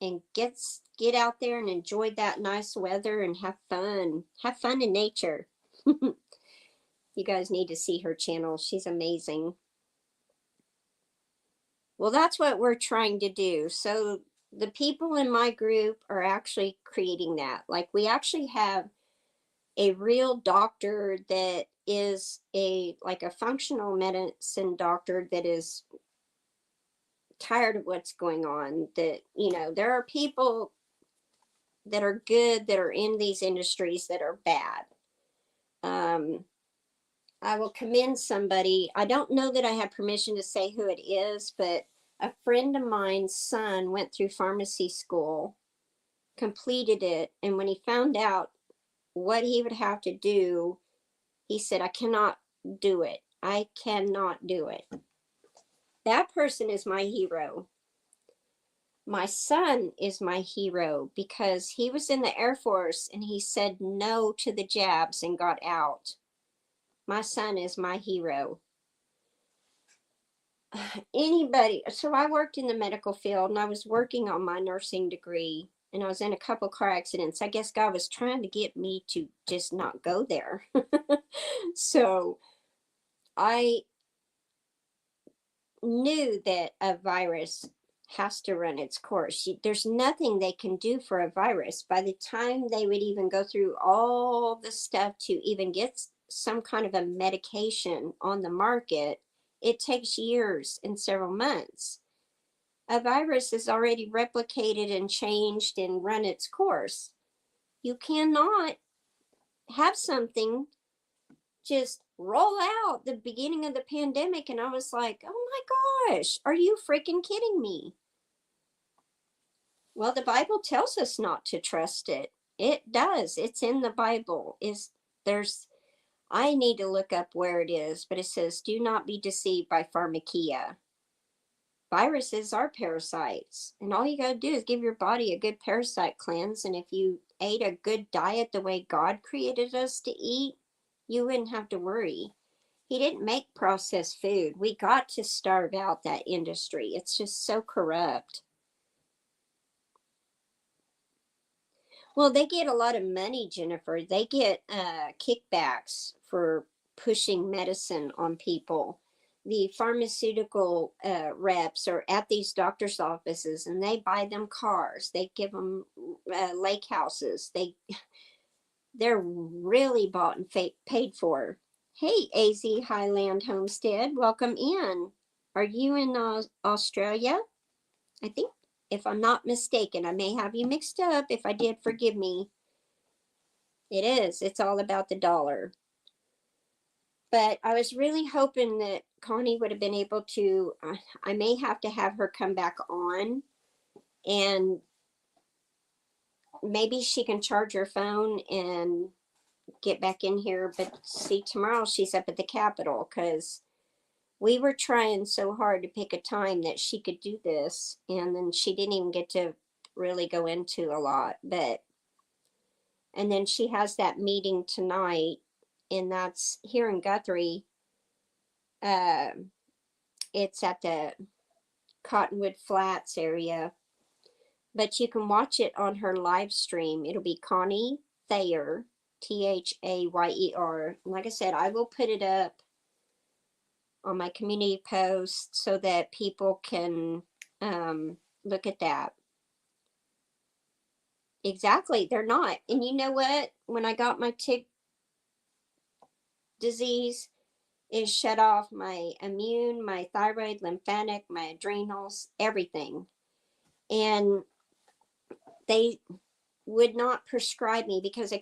And get out there and enjoy that nice weather and have fun. Have fun in nature. You guys need to see her channel. She's amazing. Well, that's what we're trying to do. So the people in my group are actually creating that. Like we actually have a real doctor that is a like a functional medicine doctor that is tired of what's going on. That, you know, there are people that are good that are in these industries that are bad. Um, I will commend somebody. I don't know that I have permission to say who it is, but a friend of mine's son went through pharmacy school, completed it, and when he found out what he would have to do, he said, I cannot do it. I cannot do it. That person is my hero. My son is my hero because he was in the Air Force and he said no to the jabs and got out. My son is my hero. Anybody, so I worked in the medical field and I was working on my nursing degree and I was in a couple car accidents. I guess God was trying to get me to just not go there. So I knew that a virus has to run its course. There's nothing they can do for a virus. By the time they would even go through all the stuff to even get some kind of a medication on the market, it takes years and several months. A virus is already replicated and changed and run its course. You cannot have something just roll out the beginning of the pandemic. And I was like, oh my gosh, are you freaking kidding me? Well, the Bible tells us not to trust it. It does. It's in the Bible. Is there's I need to look up where it is, but it says, do not be deceived by pharmakia. Viruses are parasites, and all you got to do is give your body a good parasite cleanse. And if you ate a good diet the way God created us to eat, you wouldn't have to worry. He didn't make processed food. We got to starve out that industry. It's just so corrupt. Well, they get a lot of money, Jennifer. They get kickbacks for pushing medicine on people. The pharmaceutical reps are at these doctors' offices and they buy them cars. They give them lake houses. They're really bought and paid for. Hey, AZ Highland Homestead, welcome in. Are you in Australia? I think, if I'm not mistaken, I may have you mixed up. If I did, forgive me. It is. It's all about the dollar. But I was really hoping that Connie would have been able to. I may have to have her come back on and maybe she can charge her phone and get back in here. But see, tomorrow she's up at the Capitol because we were trying so hard to pick a time that she could do this. And then she didn't even get to really go into a lot. And then she has that meeting tonight, and that's here in Guthrie. Uh, it's at the Cottonwood Flats area, but you can watch it on her live stream. It'll be Connie Thayer, Thayer. Like I said, I will put it up on my community post so that people can look at that. Exactly, they're not. And you know what? When I got my tick disease, it shut off my immune, my thyroid, lymphatic, my adrenals, everything. And they would not prescribe me because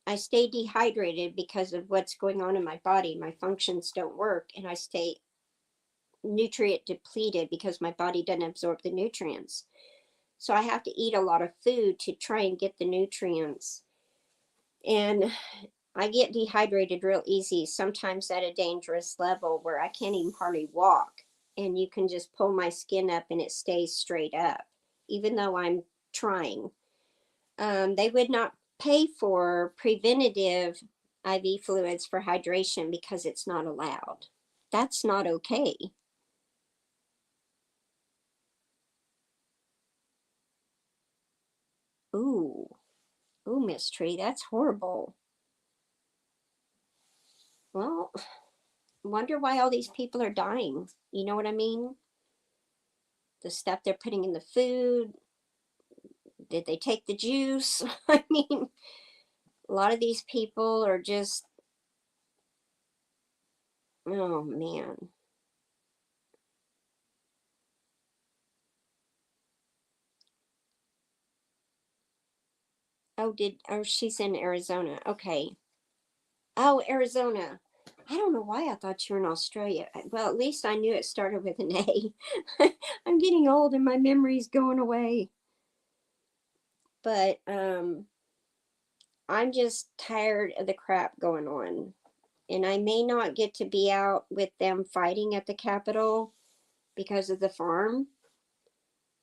I stay dehydrated because of what's going on in my body. My functions don't work and I stay nutrient depleted because my body doesn't absorb the nutrients. So I have to eat a lot of food to try and get the nutrients. And I get dehydrated real easy, sometimes at a dangerous level where I can't even hardly walk. and you can just pull my skin up and it stays straight up, even though I'm trying. They would not pay for preventative IV fluids for hydration because it's not allowed. That's not okay. Ooh, ooh, Miss Tree, that's horrible. Well, wonder why all these people are dying. You know what I mean? The stuff they're putting in the food. Did they take the juice? I mean, a lot of these people are just, oh man. Oh, she's in Arizona. Okay. Oh, Arizona. I don't know why I thought you were in Australia. Well, at least I knew it started with an A. I'm getting old and my memory's going away. But I'm just tired of the crap going on. And I may not get to be out with them fighting at the Capitol because of the farm,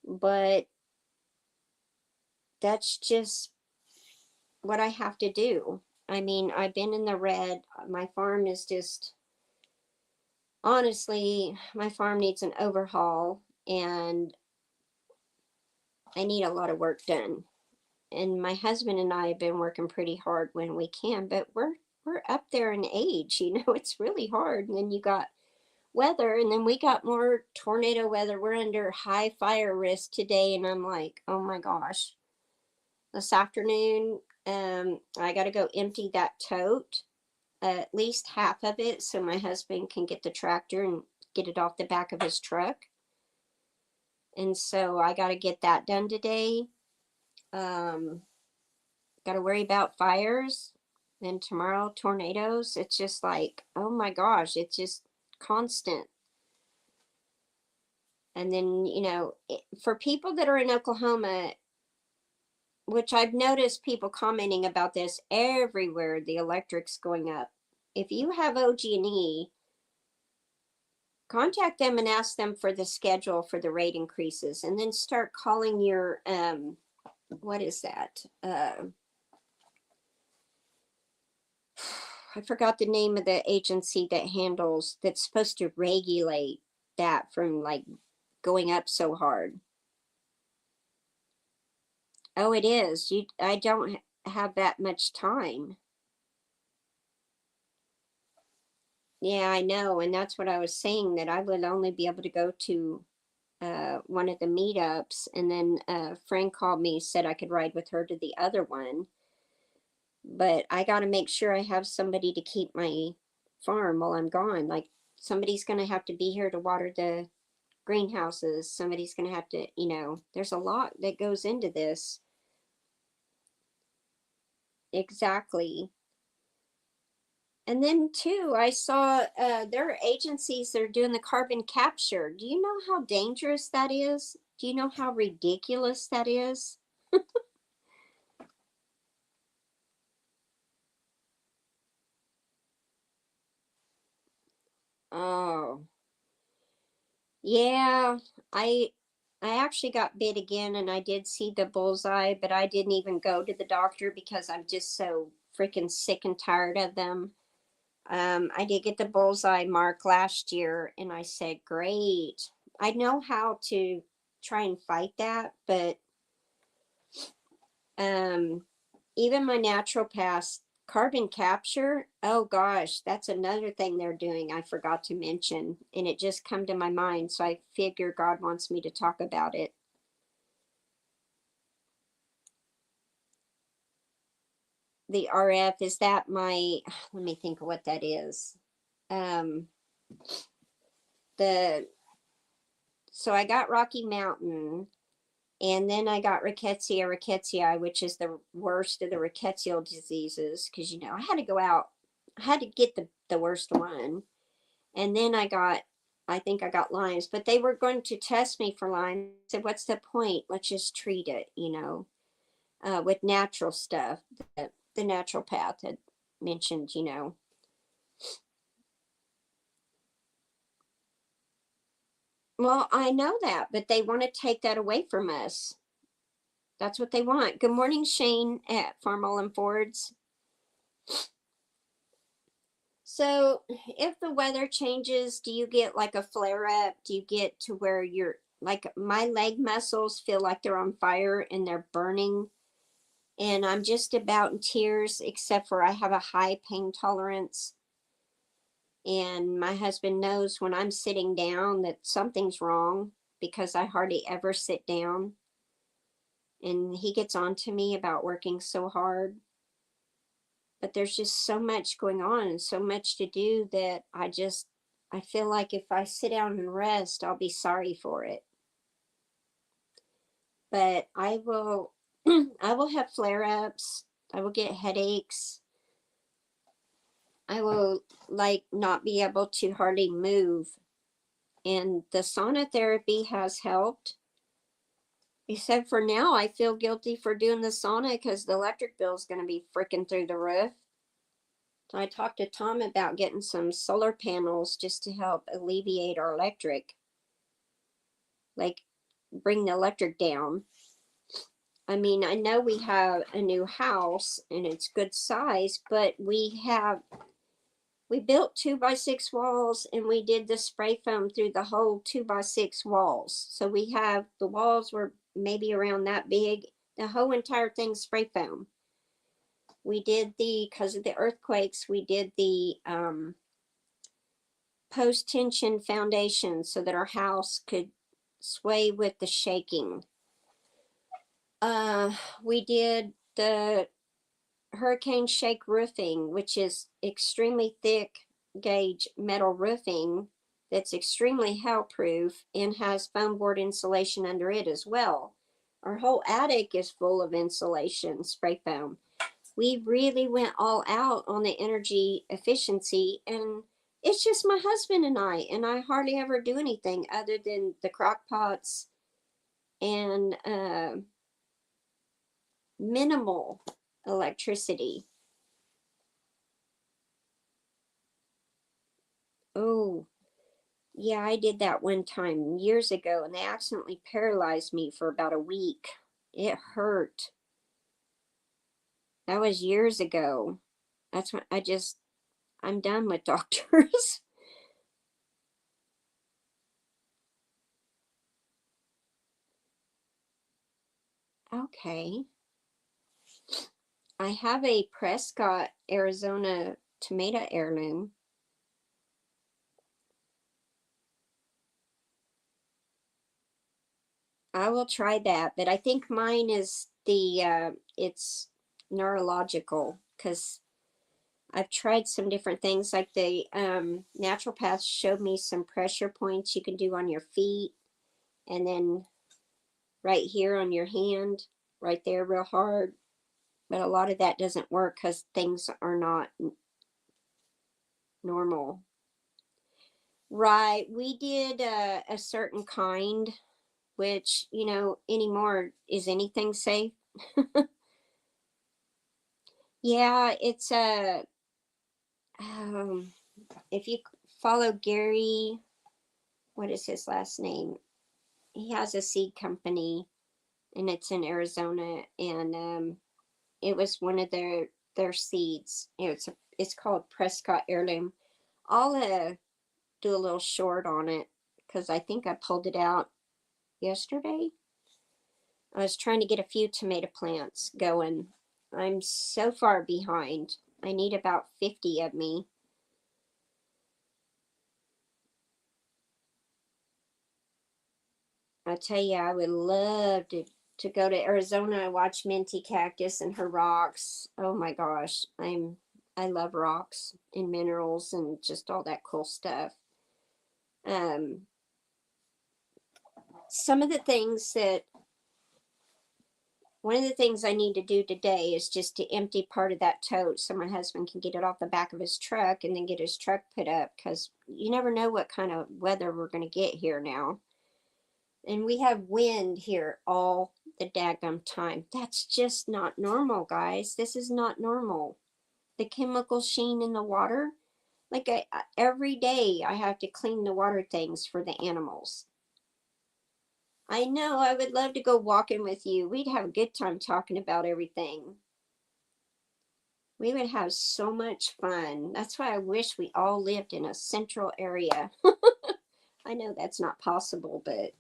but that's just what I have to do. I mean, I've been in the red. My farm is just, honestly, my farm needs an overhaul and I need a lot of work done. And my husband and I have been working pretty hard when we can, but we're up there in age, you know, it's really hard. And then you got weather, and then we got more tornado weather. We're under high fire risk today, and I'm like, oh my gosh. This afternoon, I got to go empty that tote, at least half of it, so my husband can get the tractor and get it off the back of his truck. And so I got to get that done today. Um, got to worry about fires. Then tomorrow, tornadoes. It's just like, oh my gosh, it's just constant. And then, you know, for people that are in Oklahoma, which I've noticed people commenting about this everywhere, the electric's going up. If you have OG&E, contact them and ask them for the schedule for the rate increases, and then start calling your what is that? I forgot the name of the agency that handles, that's supposed to regulate that from like going up so hard. Oh, it is. I don't have that much time. Yeah, I know. And that's what I was saying, that I would only be able to go to one of the meetups. And then a friend called me, said I could ride with her to the other one. But I got to make sure I have somebody to keep my farm while I'm gone. Like, somebody's going to have to be here to water the greenhouses. Somebody's going to have to, you know, there's a lot that goes into this. Exactly. And then too, I saw there are agencies that are doing the carbon capture. Do you know how dangerous that is? Do you know how ridiculous that is? Oh, yeah. I I actually got bit again, and I did see the bullseye, but I didn't even go to the doctor because I'm just so freaking sick and tired of them. I did get the bullseye mark last year, and I said, great. I know how to try and fight that, but um, even my naturopath, carbon capture, oh gosh, that's another thing they're doing I forgot to mention, and it just come to my mind, so I figure God wants me to talk about it. The RF, is that my, let me think of what that is. Um, the so I got Rocky Mountain, and then I got rickettsia, which is the worst of the rickettsial diseases, because you know I had to go out, I had to get the worst one. And then I think I got Lyme's, but they were going to test me for Lyme. I said, what's the point? Let's just treat it, you know, with natural stuff. The naturopath had mentioned, you know. Well, I know that, but they want to take that away from us. That's what they want. Good morning, Shane at Farmall and Fords. So, if the weather changes, do you get like a flare up? Do you get to where you're like my leg muscles feel like they're on fire and they're burning? And I'm just about in tears, except for I have a high pain tolerance. And my husband knows when I'm sitting down that something's wrong because I hardly ever sit down. And he gets on to me about working so hard. But there's just so much going on and so much to do that I feel like if I sit down and rest, I'll be sorry for it. But I will I will have flare-ups. I will get headaches. I will like not be able to hardly move. And the sauna therapy has helped. Except for now, I feel guilty for doing the sauna because the electric bill is going to be freaking through the roof. So I talked to Tom about getting some solar panels just to help alleviate our electric, like bring the electric down. I mean, I know we have a new house and it's good size, but we built 2x6 walls and we did the spray foam through the whole 2x6 walls. So we have the walls were maybe around that big, the whole entire thing spray foam. We did because of the earthquakes, we did the post tension foundation so that our house could sway with the shaking. We did the hurricane shake roofing, which is extremely thick gauge metal roofing that's extremely hail proof and has foam board insulation under it as well. Our whole attic is full of insulation, spray foam. We really went all out on the energy efficiency, and it's just my husband and I hardly ever do anything other than the crock pots and minimal electricity. Oh, yeah, I did that one time years ago and they accidentally paralyzed me for about a week. It hurt. That was years ago. That's when I'm done with doctors. Okay. I have a Prescott, Arizona tomato heirloom. I will try that, but I think mine is it's neurological because I've tried some different things like the naturopath showed me some pressure points you can do on your feet and then right here on your hand, right there real hard. But a lot of that doesn't work because things are not normal. Right. We did a certain kind, which, anymore, is anything safe? Yeah, it's a, if you follow Gary, what is his last name? He has a seed company and it's in Arizona, and it was one of their seeds. It's called Prescott Heirloom. I'll do a little short on it because I think I pulled it out yesterday. I was trying to get a few tomato plants going. I'm so far behind. I need about 50 of me. I tell you, I would love to go to Arizona and watch Minty Cactus and her rocks. Oh my gosh, I love rocks and minerals and just all that cool stuff. Um, some of the things that One of the things I need to do today is just to empty part of that tote so my husband can get it off the back of his truck and then get his truck put up because you never know what kind of weather we're going to get here now. And we have wind here all the daggum time. That's just not normal, guys. This is not normal. The chemical sheen in the water, like every day I have to clean the water things for the animals. I know, I would love to go walking with you. We'd have a good time talking about everything. We would have so much fun. That's why I wish we all lived in a central area. I know that's not possible, but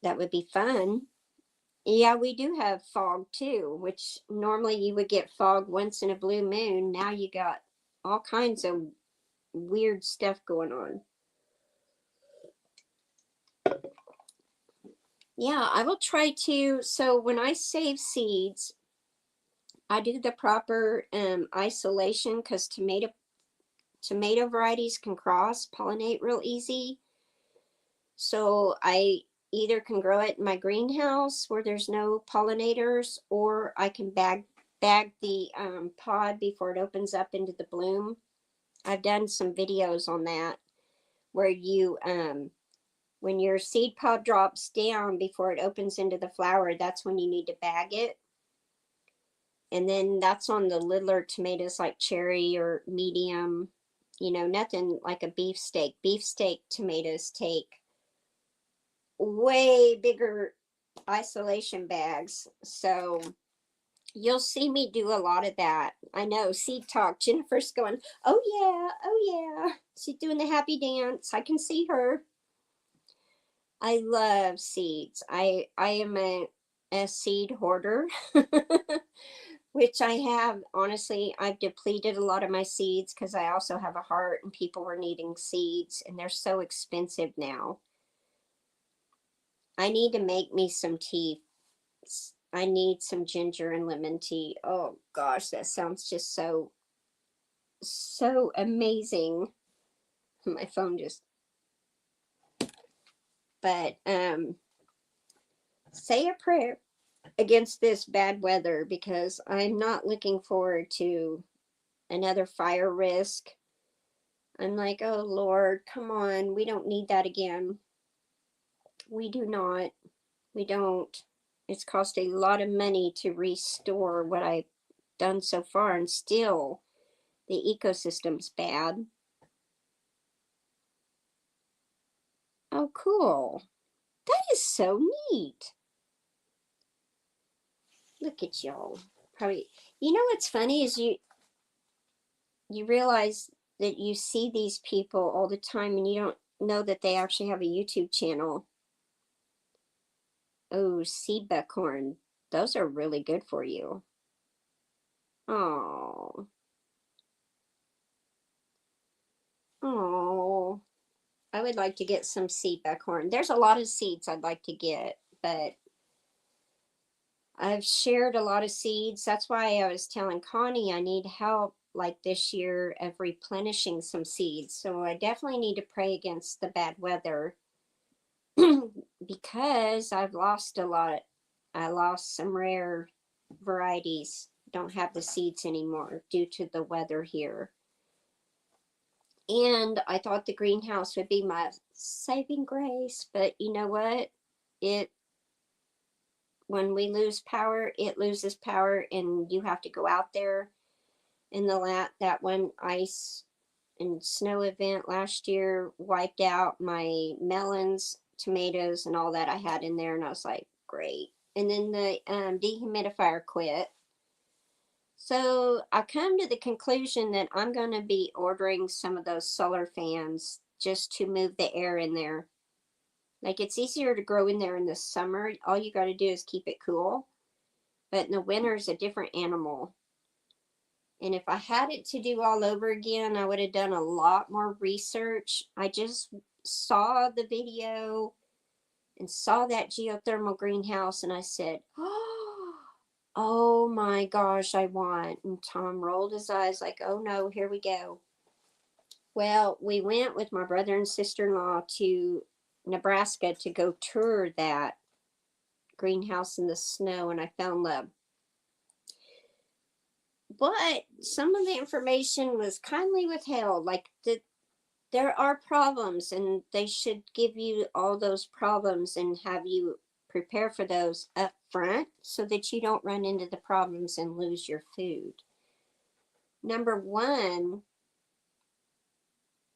that would be fun. Yeah, we do have fog too, which normally you would get fog once in a blue moon. Now you got all kinds of weird stuff going on. Yeah, I will try to. So when I save seeds, I do the proper isolation because tomato varieties can cross pollinate real easy. So I either can grow it in my greenhouse where there's no pollinators, or I can bag the pod before it opens up into the bloom. I've done some videos on that where you when your seed pod drops down before it opens into the flower, that's when you need to bag it. And then that's on the littler tomatoes like cherry or medium, nothing like a beefsteak. Beefsteak tomatoes take way bigger isolation bags. So you'll see me do a lot of that. I know, seed talk. Jennifer's going, oh yeah, oh yeah. She's doing the happy dance. I can see her. I love seeds. I am a seed hoarder. Which I have, honestly, I've depleted a lot of my seeds because I also have a heart and people were needing seeds and they're so expensive now. I need to make me some tea. I need some ginger and lemon tea. Oh gosh, that sounds just so amazing. My phone just, but say a prayer against this bad weather because I'm not looking forward to another fire risk. I'm like, oh Lord, come on. We don't need that again. We do not. We don't. It's cost a lot of money to restore what I've done so far, and still the ecosystem's bad. Oh, cool. That is so neat. Look at y'all. Probably, what's funny is you realize that you see these people all the time and you don't know that they actually have a YouTube channel. Oh, seed buckhorn. Those are really good for you. Oh. Oh. I would like to get some seed buckhorn. There's a lot of seeds I'd like to get, but I've shared a lot of seeds. That's why I was telling Connie I need help like this year of replenishing some seeds. So I definitely need to pray against the bad weather because I've lost a lot. I lost some rare varieties. Don't have the seeds anymore due to the weather here. And I thought the greenhouse would be my saving grace, but you know what? It When we lose power, it loses power, and you have to go out there. In that one ice and snow event last year wiped out my melons, tomatoes, and all that I had in there, and I was like, great. And then the dehumidifier quit. So I come to the conclusion that I'm going to be ordering some of those solar fans just to move the air in there. Like it's easier to grow in there in the summer. All you got to do is keep it cool. But in the winter is a different animal. And if I had it to do all over again, I would have done a lot more research. I just saw the video and saw that geothermal greenhouse and I said, oh my gosh, I want. And Tom rolled his eyes like, oh no, here we go. Well, we went with my brother and sister-in-law to Nebraska to go tour that greenhouse in the snow, and I fell in love. But some of the information was kindly withheld. Like there are problems, and they should give you all those problems and have you prepare for those up front so that you don't run into the problems and lose your food. Number one,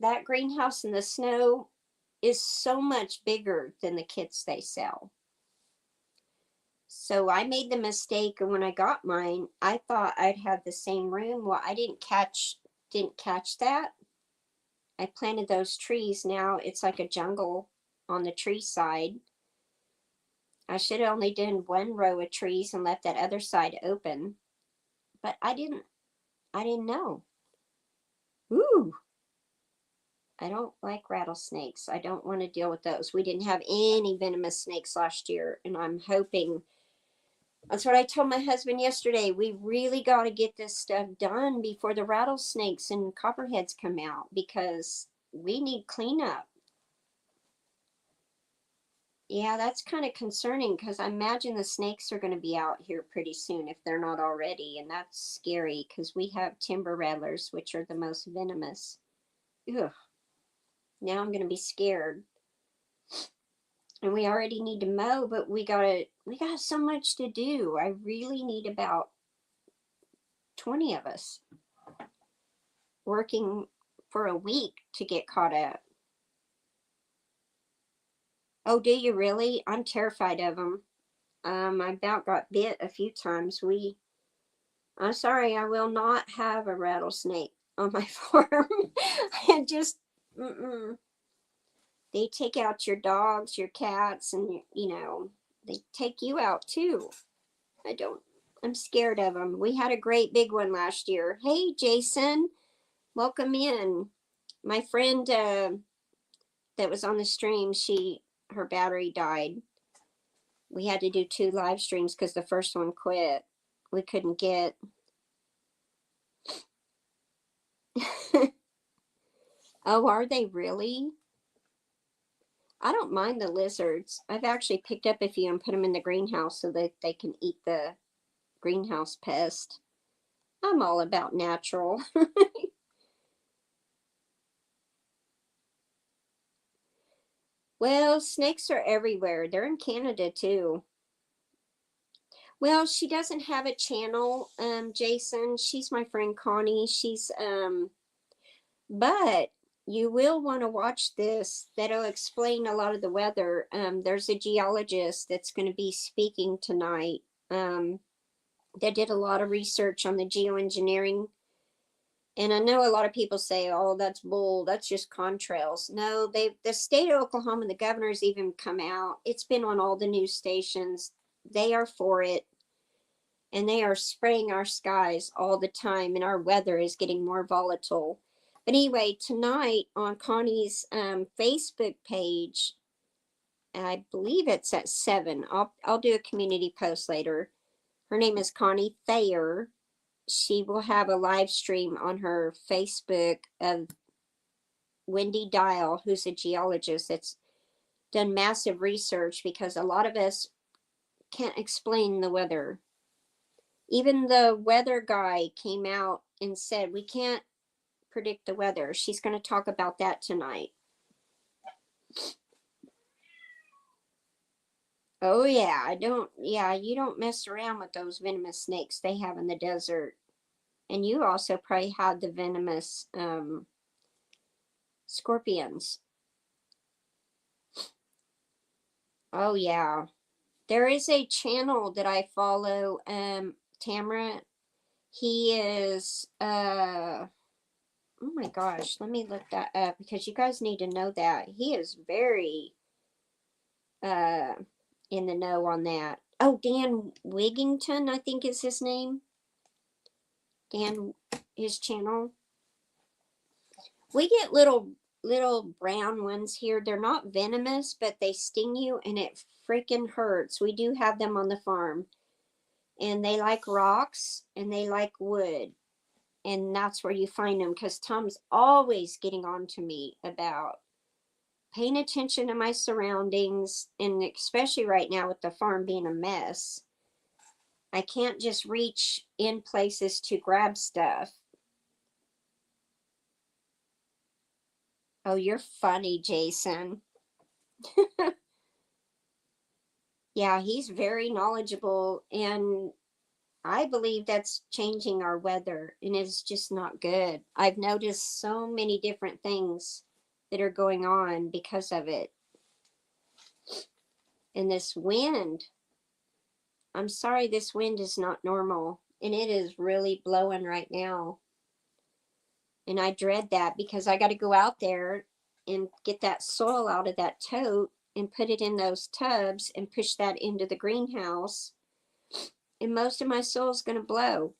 that greenhouse in the snow, is so much bigger than the kits they sell. So I made the mistake, and when I got mine, I thought I'd have the same room. Well, I didn't catch that. I planted those trees. Now it's like a jungle on the tree side. I should have only done one row of trees and left that other side open, but I didn't. I didn't know. Ooh, I don't like rattlesnakes. I don't want to deal with those. We didn't have any venomous snakes last year, and I'm hoping. That's what I told my husband yesterday. We really got to get this stuff done before the rattlesnakes and copperheads come out, because we need cleanup. Yeah, that's kind of concerning, because I imagine the snakes are going to be out here pretty soon if they're not already, and that's scary because we have timber rattlers, which are the most venomous. Ugh. Now I'm going to be scared. And we already need to mow, but we got so much to do. I really need about 20 of us working for a week to get caught up. Oh, do you really? I'm terrified of them. I about got bit a few times. I'm sorry, I will not have a rattlesnake on my farm. And just, mm-mm. They take out your dogs, your cats, and they take you out too. I don't. I'm scared of them. We had a great big one last year. Hey, Jason, welcome in. My friend that was on the stream, her battery died. We had to do 2 live streams because the first one quit. We couldn't get. Oh, are they really? I don't mind the lizards. I've actually picked up a few and put them in the greenhouse so that they can eat the greenhouse pest. I'm all about natural. Well, snakes are everywhere. They're in Canada too. Well, she doesn't have a channel, Jason. She's my friend Connie. But you will want to watch this. That'll explain a lot of the weather. There's a geologist that's going to be speaking tonight. That did a lot of research on the geoengineering. And I know a lot of people say, "Oh, that's bull. That's just contrails." No, the state of Oklahoma, the governor's even come out. It's been on all the news stations. They are for it, and they are spraying our skies all the time, and our weather is getting more volatile. But anyway, tonight on Connie's Facebook page, I believe it's at 7. I'll do a community post later. Her name is Connie Thayer. She will have a live stream on her Facebook of Wendy Dial, who's a geologist that's done massive research, because a lot of us can't explain the weather. Even the weather guy came out and said we can't predict the weather. She's going to talk about that tonight. Oh yeah, you don't mess around with those venomous snakes they have in the desert. And you also probably had the venomous scorpions. Oh yeah. There is a channel that I follow, Tamara. He is oh my gosh, let me look that up because you guys need to know that. He is very uh in the know on that. Oh, Dan Wigington, I think is his name. Dan, his channel. We get little brown ones here. They're not venomous, but they sting you and it freaking hurts. We do have them on the farm. And they like rocks and they like wood. And that's where you find them, because Tom's always getting on to me about paying attention to my surroundings, and especially right now with the farm being a mess. I can't just reach in places to grab stuff. Oh, you're funny, Jason. Yeah, he's very knowledgeable, and I believe that's changing our weather, and it's just not good. I've noticed so many different things that are going on because of it. And this wind, I'm sorry, this wind is not normal. And it is really blowing right now. And I dread that because I got to go out there and get that soil out of that tote and put it in those tubs and push that into the greenhouse. And most of my soil is going to blow.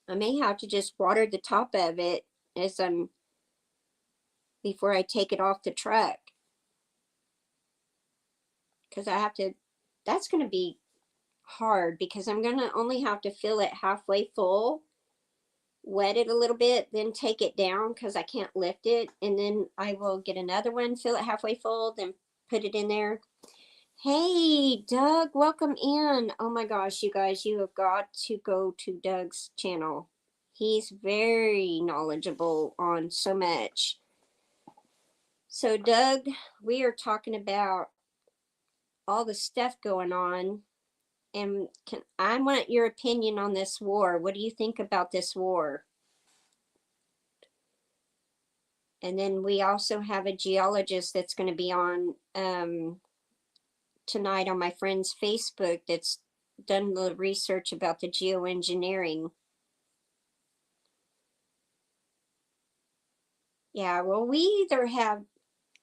I may have to just water the top of it as before I take it off the truck. Because I have to, that's going to be hard because I'm going to only have to fill it halfway full, wet it a little bit, then take it down because I can't lift it. And then I will get another one, fill it halfway full, then put it in there. Hey, Doug, welcome in. Oh my gosh, you guys, you have got to go to Doug's channel. He's very knowledgeable on so much. So, Doug, we are talking about all the stuff going on, and I want your opinion on this war. What do you think about this war? And then we also have a geologist that's going to be on tonight on my friend's Facebook that's done the research about the geoengineering. Yeah, well, we either have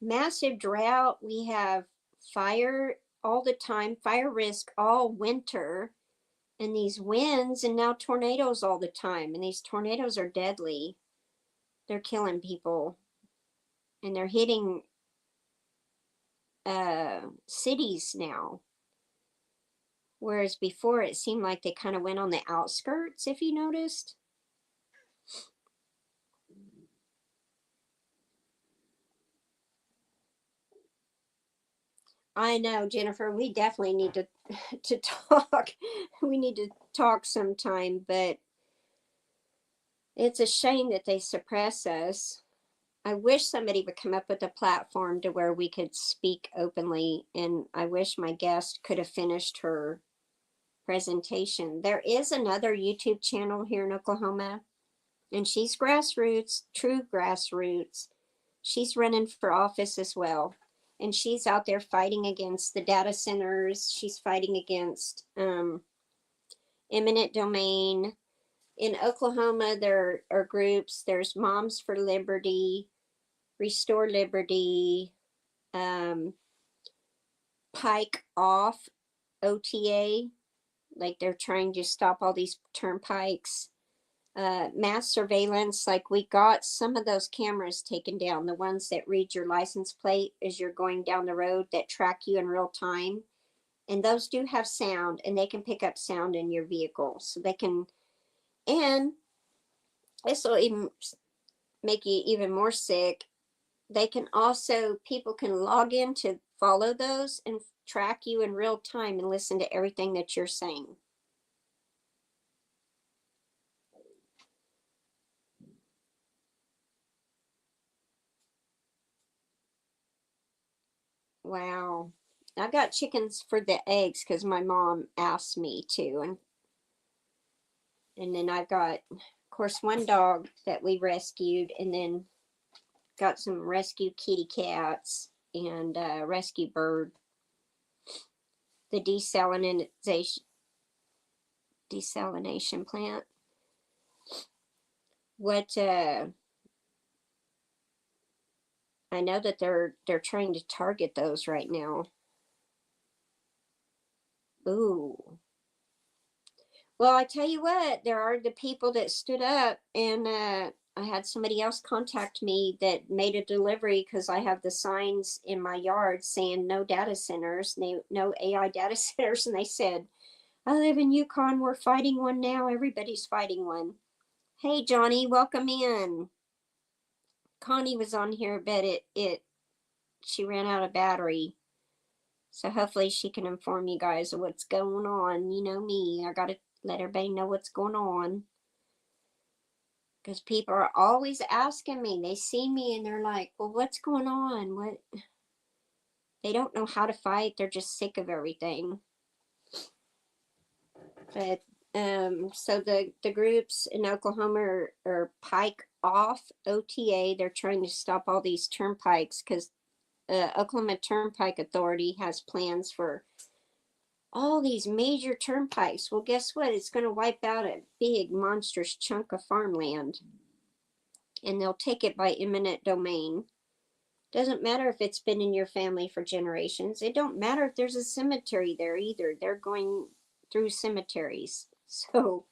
massive drought, we have fire all the time, fire risk all winter, and these winds, and now tornadoes all the time. And these tornadoes are deadly. They're killing people, and they're hitting cities now. Whereas before it seemed like they kind of went on the outskirts, if you noticed. I know, Jennifer, we definitely need to talk. We need to talk sometime, but it's a shame that they suppress us. I wish somebody would come up with a platform to where we could speak openly, and I wish my guest could have finished her presentation. There is another YouTube channel here in Oklahoma, and she's grassroots, true grassroots. She's running for office as well. And she's out there fighting against the data centers. She's fighting against eminent domain. In Oklahoma, there are groups. There's Moms for Liberty, Restore Liberty, Pike Off, OTA. Like they're trying to stop all these turnpikes. Mass surveillance, like we got some of those cameras taken down, the ones that read your license plate as you're going down the road that track you in real time. And those do have sound, and they can pick up sound in your vehicle. So they can, and this will even make you even more sick. They can also, people can log in to follow those and track you in real time and listen to everything that you're saying. Wow. I got chickens for the eggs because my mom asked me to. And then I've got, of course, one dog that we rescued, and then got some rescue kitty cats and rescue bird. The desalination plant. What I know that they're trying to target those right now. Ooh. Well, I tell you what, there are the people that stood up, and I had somebody else contact me that made a delivery because I have the signs in my yard saying no data centers, no AI data centers, and they said, I live in Yukon, we're fighting one now, everybody's fighting one. Hey Johnny, welcome in. Connie was on here, but she ran out of battery. So hopefully she can inform you guys of what's going on. You know me, I gotta let everybody know what's going on. Because people are always asking me. They see me and they're like, well, what's going on? What? They don't know how to fight. They're just sick of everything. But so the groups in Oklahoma are Pike off OTA. They're trying to stop all these turnpikes because Oklahoma Turnpike Authority has plans for all these major turnpikes. Well, guess what? It's going to wipe out a big, monstrous chunk of farmland, and they'll take it by eminent domain. Doesn't matter if it's been in your family for generations. It don't matter if there's a cemetery there either. They're going through cemeteries. So,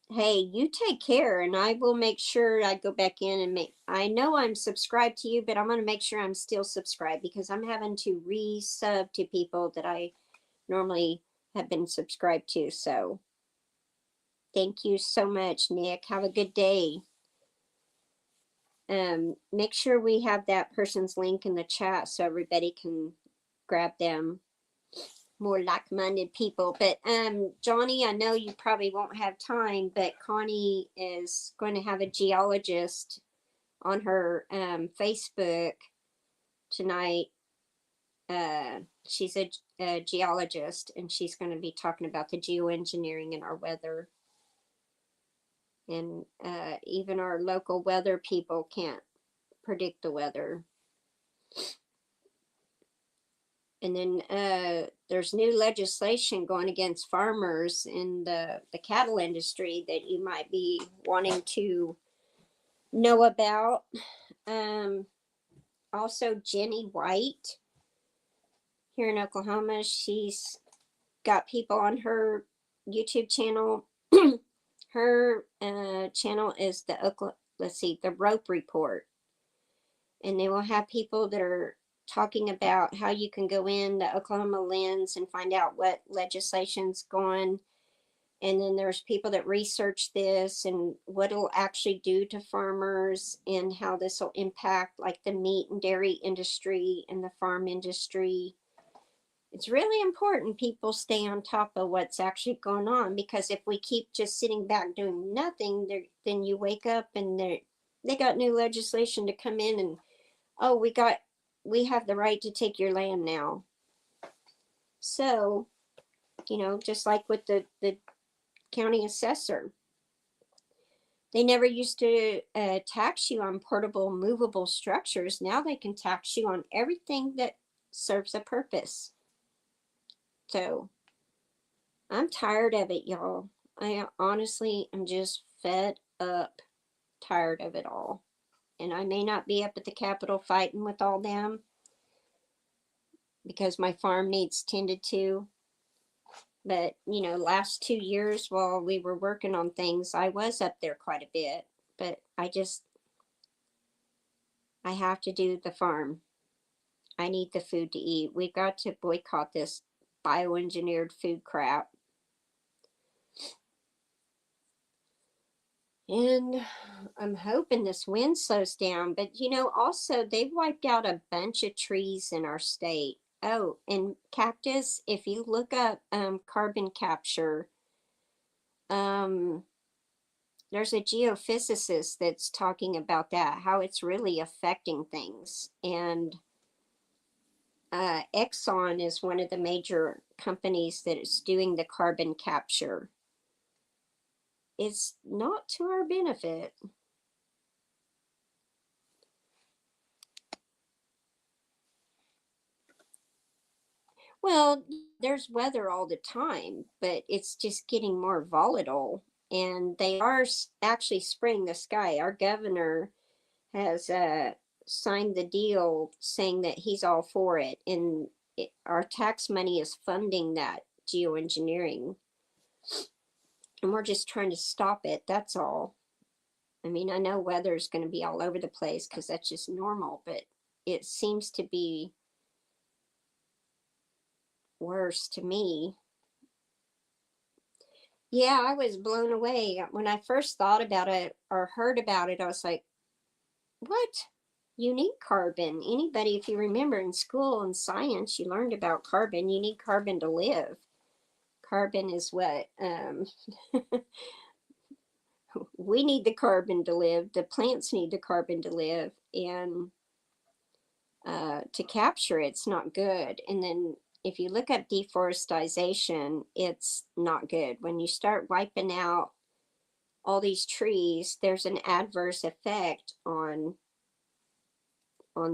hey, you take care, and I will make sure I go back in and make. I know I'm subscribed to you, but I'm going to make sure I'm still subscribed because I'm having to resub to people that I normally have been subscribed to. So, thank you so much, Nick. Have a good day. Make sure we have that person's link in the chat so everybody can grab them. More like-minded people. But Johnny, I know you probably won't have time, but Connie is going to have a geologist on her Facebook tonight. She's a geologist, and she's going to be talking about the geoengineering in our weather. And even our local weather people can't predict the weather. And then there's new legislation going against farmers in the cattle industry that you might be wanting to know about. Also, Jenny White here in Oklahoma, she's got people on her YouTube channel. Her channel is the Rope Report. And they will have people that are talking about how you can go in the Oklahoma Lens and find out what legislation's going. And then there's people that research this and what it'll actually do to farmers and how this will impact like the meat and dairy industry and the farm industry. It's really important people stay on top of what's actually going on, because if we keep just sitting back doing nothing, then you wake up and they got new legislation to come in and, oh, we have the right to take your land now. So, just like with the county assessor, they never used to tax you on portable movable structures. Now they can tax you on everything that serves a purpose. So I'm tired of it, y'all. I honestly am just fed up, tired of it all. And I may not be up at the Capitol fighting with all them because my farm needs tended to. But, last 2 years while we were working on things, I was up there quite a bit. But I have to do the farm. I need the food to eat. We've got to boycott this bioengineered food crap. And I'm hoping this wind slows down. But, also they've wiped out a bunch of trees in our state. Oh, and cactus, if you look up carbon capture, there's a geophysicist that's talking about that, how it's really affecting things. And Exxon is one of the major companies that is doing the carbon capture. It's not to our benefit. Well, there's weather all the time, but it's just getting more volatile. And they are actually spraying the sky. Our governor has signed the deal saying that he's all for it. And our tax money is funding that geoengineering. And we're just trying to stop it. That's all. I mean, I know weather's going to be all over the place because that's just normal, but it seems to be worse to me. Yeah, I was blown away. When I first thought about it or heard about it, I was like, what? You need carbon. Anybody, if you remember in school and science, you learned about carbon. You need carbon to live. Carbon is what we need the carbon to live. The plants need the carbon to live. And to capture it's not good. And then if you look up deforestation, it's not good. When you start wiping out all these trees, there's an adverse effect on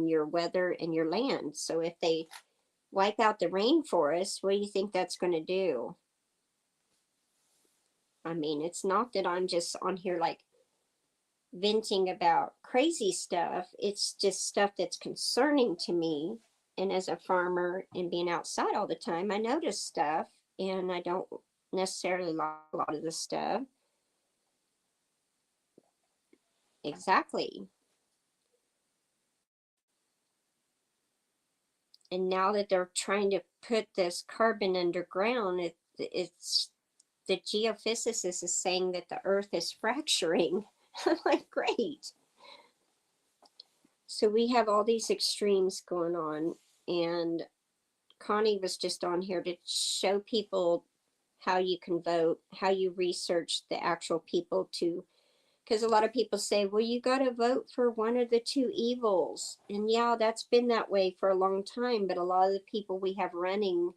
your weather and your land. So if they wipe out the rainforest, what do you think that's going to do? I mean, it's not that I'm just on here like venting about crazy stuff. It's just stuff that's concerning to me. And as a farmer and being outside all the time, I notice stuff, and I don't necessarily like a lot of the stuff. Exactly. And now that they're trying to put this carbon underground, it's the geophysicist is saying that the earth is fracturing. I'm like, great. So we have all these extremes going on, and Connie was just on here to show people how you can vote, how you research the actual people to, because a lot of people say, well, you got to vote for one of the two evils. And yeah, that's been that way for a long time. But a lot of the people we have running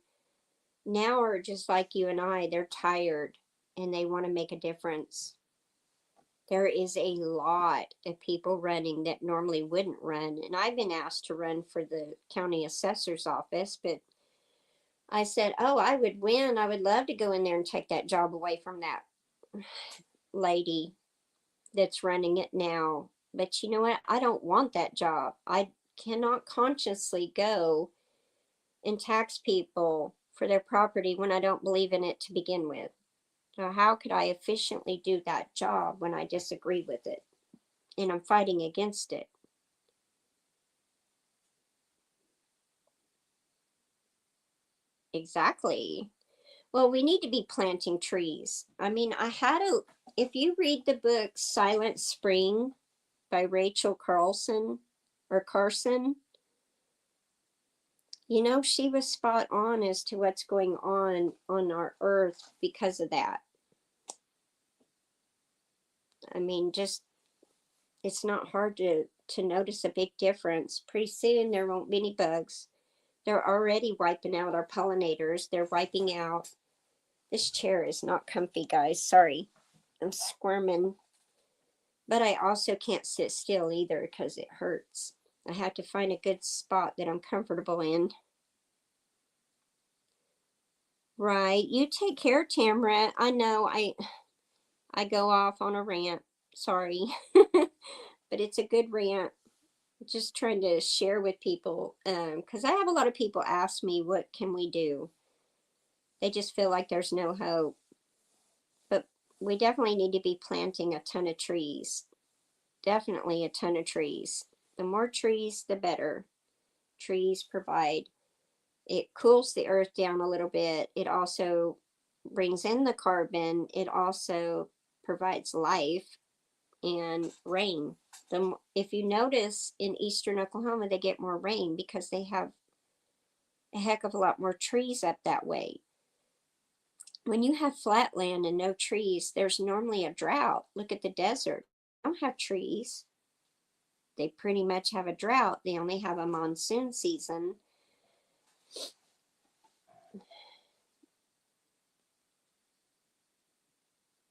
now are just like you and I. They're tired and they want to make a difference. There is a lot of people running that normally wouldn't run. And I've been asked to run for the county assessor's office, but I said, oh, I would win. I would love to go in there and take that job away from that lady that's running it now. But you know what? I don't want that job. I cannot consciously go and tax people for their property when I don't believe in it to begin with. So how could I efficiently do that job when I disagree with it and I'm fighting against it? Exactly. Well, we need to be planting trees. I mean, if you read the book Silent Spring by Rachel Carlson or Carson, you know, she was spot on as to what's going on our earth because of that. I mean, just it's not hard to notice a big difference. Pretty soon there won't be any bugs. They're already wiping out our pollinators. They're wiping out. This chair is not comfy, guys. Sorry. I'm squirming. But I also can't sit still either because it hurts. I have to find a good spot that I'm comfortable in. Right. You take care, Tamara. I know I go off on a rant. Sorry. But it's a good rant. Just trying to share with people because I have a lot of people ask me, what can we do? They just feel like there's no hope. But we definitely need to be planting a ton of trees. Definitely a ton of trees. The more trees, the better. Trees provide, it cools the earth down a little bit. It also brings in the carbon. It also provides life and rain. If you notice in eastern Oklahoma, they get more rain because they have a heck of a lot more trees up that way. When you have flat land and no trees, there's normally a drought. Look at the desert. They don't have trees. They pretty much have a drought. They only have a monsoon season.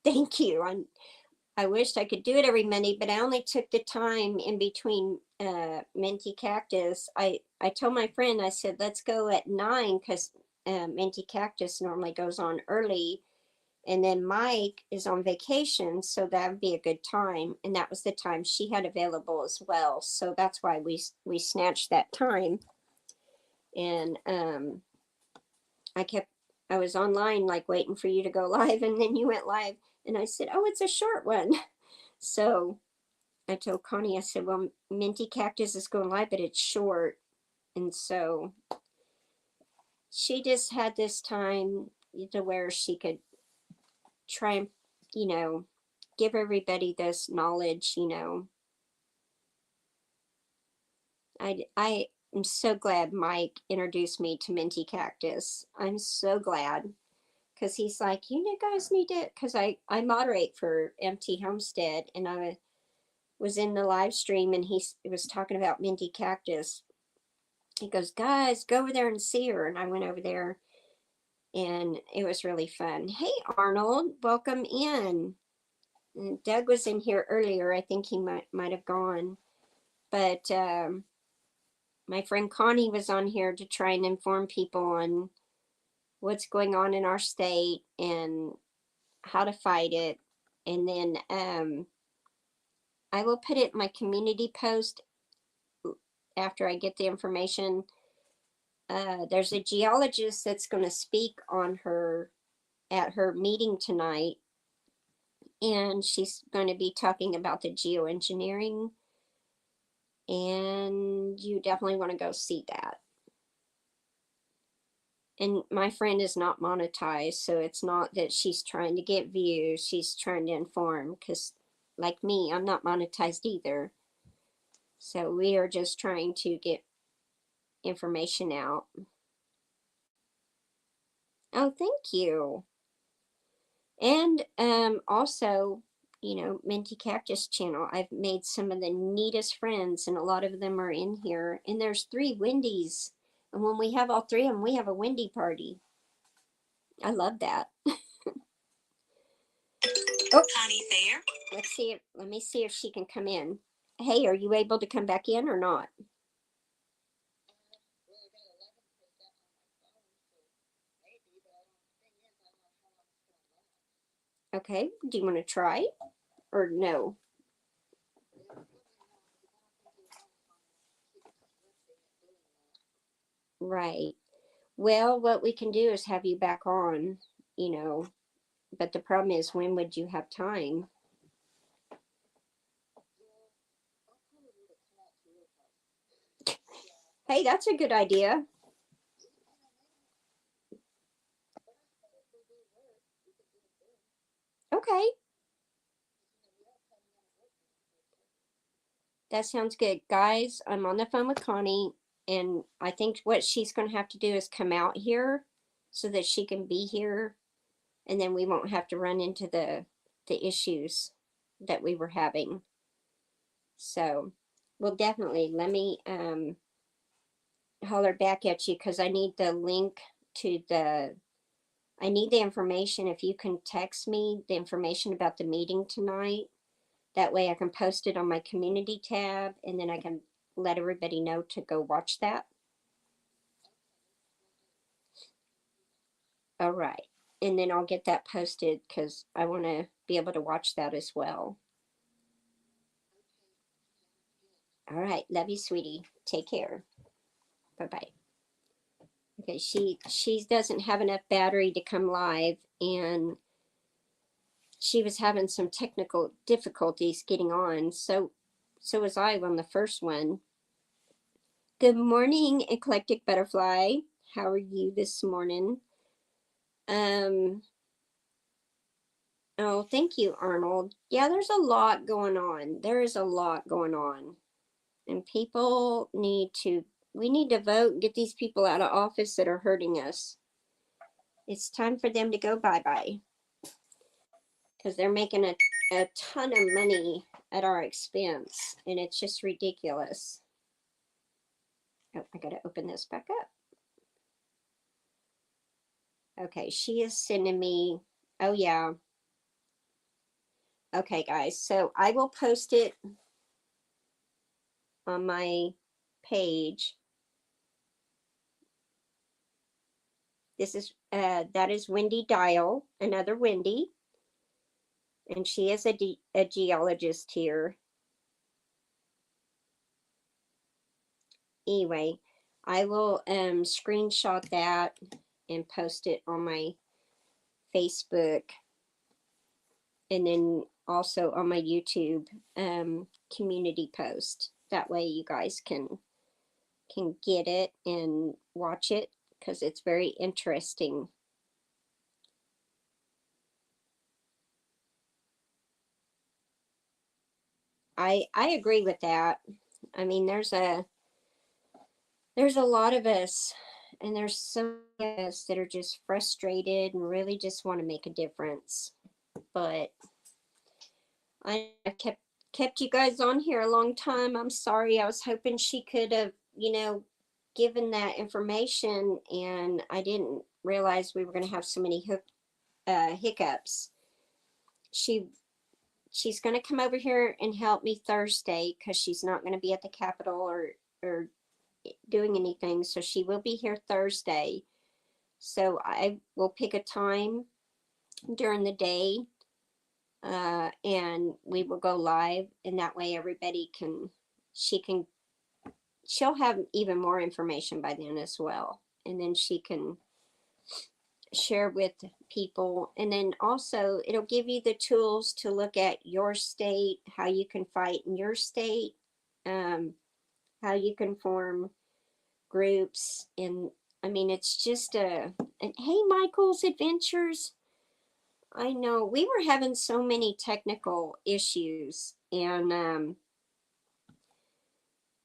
Thank you. I wished I could do it every Monday, but I only took the time in between Minty Cactus. I told my friend, I said, let's go at 9 because Minty Cactus normally goes on early. And then Mike is on vacation, so that would be a good time. And that was the time she had available as well. So that's why we snatched that time. And I was online like waiting for you to go live, and then you went live, and I said, oh, it's a short one. So I told Connie, I said, well, Minty Cactus is going live, but it's short. And so she just had this time to where she could try and, give everybody this knowledge, I am so glad Mike introduced me to Minty Cactus. I'm so glad because he's like, you guys need to, because I moderate for MT Homestead, and I was in the live stream, and he was talking about Minty Cactus. He goes, guys, go over there and see her. And I went over there, and it was really fun. Hey, Arnold, welcome in. Doug was in here earlier. I think he might have gone, but my friend Connie was on here to try and inform people on what's going on in our state and how to fight it. And then I will put it in my community post after I get the information. There's a geologist that's going to speak on her at her meeting tonight, and she's going to be talking about the geoengineering, and you definitely want to go see that. And my friend is not monetized, so it's not that she's trying to get views, she's trying to inform, because like me, I'm not monetized either. So we are just trying to get information out. Oh, thank you. And also, you know, Minty Cactus channel, I've made some of the neatest friends, and a lot of them are in here. And there's 3 Wendy's. And when we have all 3 of them, we have a Wendy party. I love that. Oh, Connie Thayer. Let me see if she can come in. Hey, are you able to come back in or not? Okay, do you want to try or no? Right. Well, what we can do is have you back on, you know, but the problem is, when would you have time? Hey, that's a good idea. Okay, that sounds good. Guys, I'm on the phone with Connie, and I think what she's going to have to do is come out here so that she can be here, and then we won't have to run into the issues that we were having. So, well, definitely let me holler back at you, because I need the link to I need the information. If you can text me the information about the meeting tonight, that way I can post it on my community tab, and then I can let everybody know to go watch that. All right. And then I'll get that posted, because I want to be able to watch that as well. All right. Love you, sweetie. Take care. Bye-bye. Okay, she doesn't have enough battery to come live, and she was having some technical difficulties getting on. So was I on the first one. Good morning, Eclectic Butterfly. How are you this morning? Oh, thank you, Arnold. Yeah, there's a lot going on. There is a lot going on. And people we need to vote and get these people out of office that are hurting us. It's time for them to go bye-bye, because they're making a ton of money at our expense, and it's just ridiculous. Oh, I gotta open this back up. Okay, she is sending me, oh yeah. Okay, guys, so I will post it on my page. This is, that is Wendy Dial, another Wendy, and she is a geologist here. Anyway, I will screenshot that and post it on my Facebook, and then also on my YouTube community post. That way you guys can get it and watch it, because it's very interesting. I agree with that. I mean, there's a lot of us, and there's some of us that are just frustrated and really just want to make a difference. But I kept you guys on here a long time. I'm sorry. I was hoping she could have, you know, given that information, and I didn't realize we were going to have so many hiccups. She she's going to come over here and help me Thursday because she's not going to be at the Capitol or doing anything. So she will be here Thursday. So I will pick a time during the day, and we will go live, and that way everybody can, she'll have even more information by then as well. And then she can share with people. And then also it'll give you the tools to look at your state, how you can fight in your state, how you can form groups. And I mean, it's just and hey, Michael's Adventures. I know we were having so many technical issues, and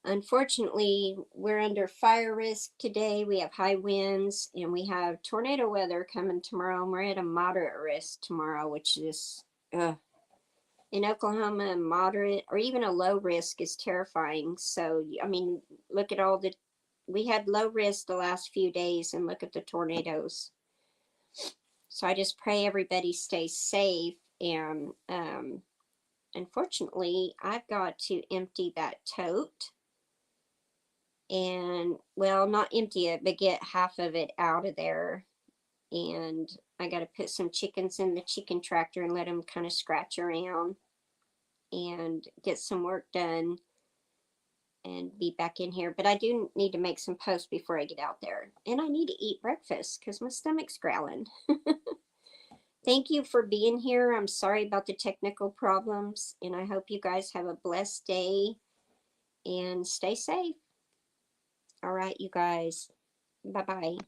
unfortunately, we're under fire risk today. We have high winds and we have tornado weather coming tomorrow. And we're at a moderate risk tomorrow, which is in Oklahoma, moderate or even a low risk is terrifying. So, I mean, look at all the, we had low risk the last few days, and look at the tornadoes. So I just pray everybody stays safe. And unfortunately, I've got to empty that tote. And well, not empty it, but get half of it out of there. And I got to put some chickens in the chicken tractor and let them kind of scratch around and get some work done and be back in here. But I do need to make some posts before I get out there. And I need to eat breakfast because my stomach's growling. Thank you for being here. I'm sorry about the technical problems, and I hope you guys have a blessed day and stay safe. All right, you guys. Bye-bye.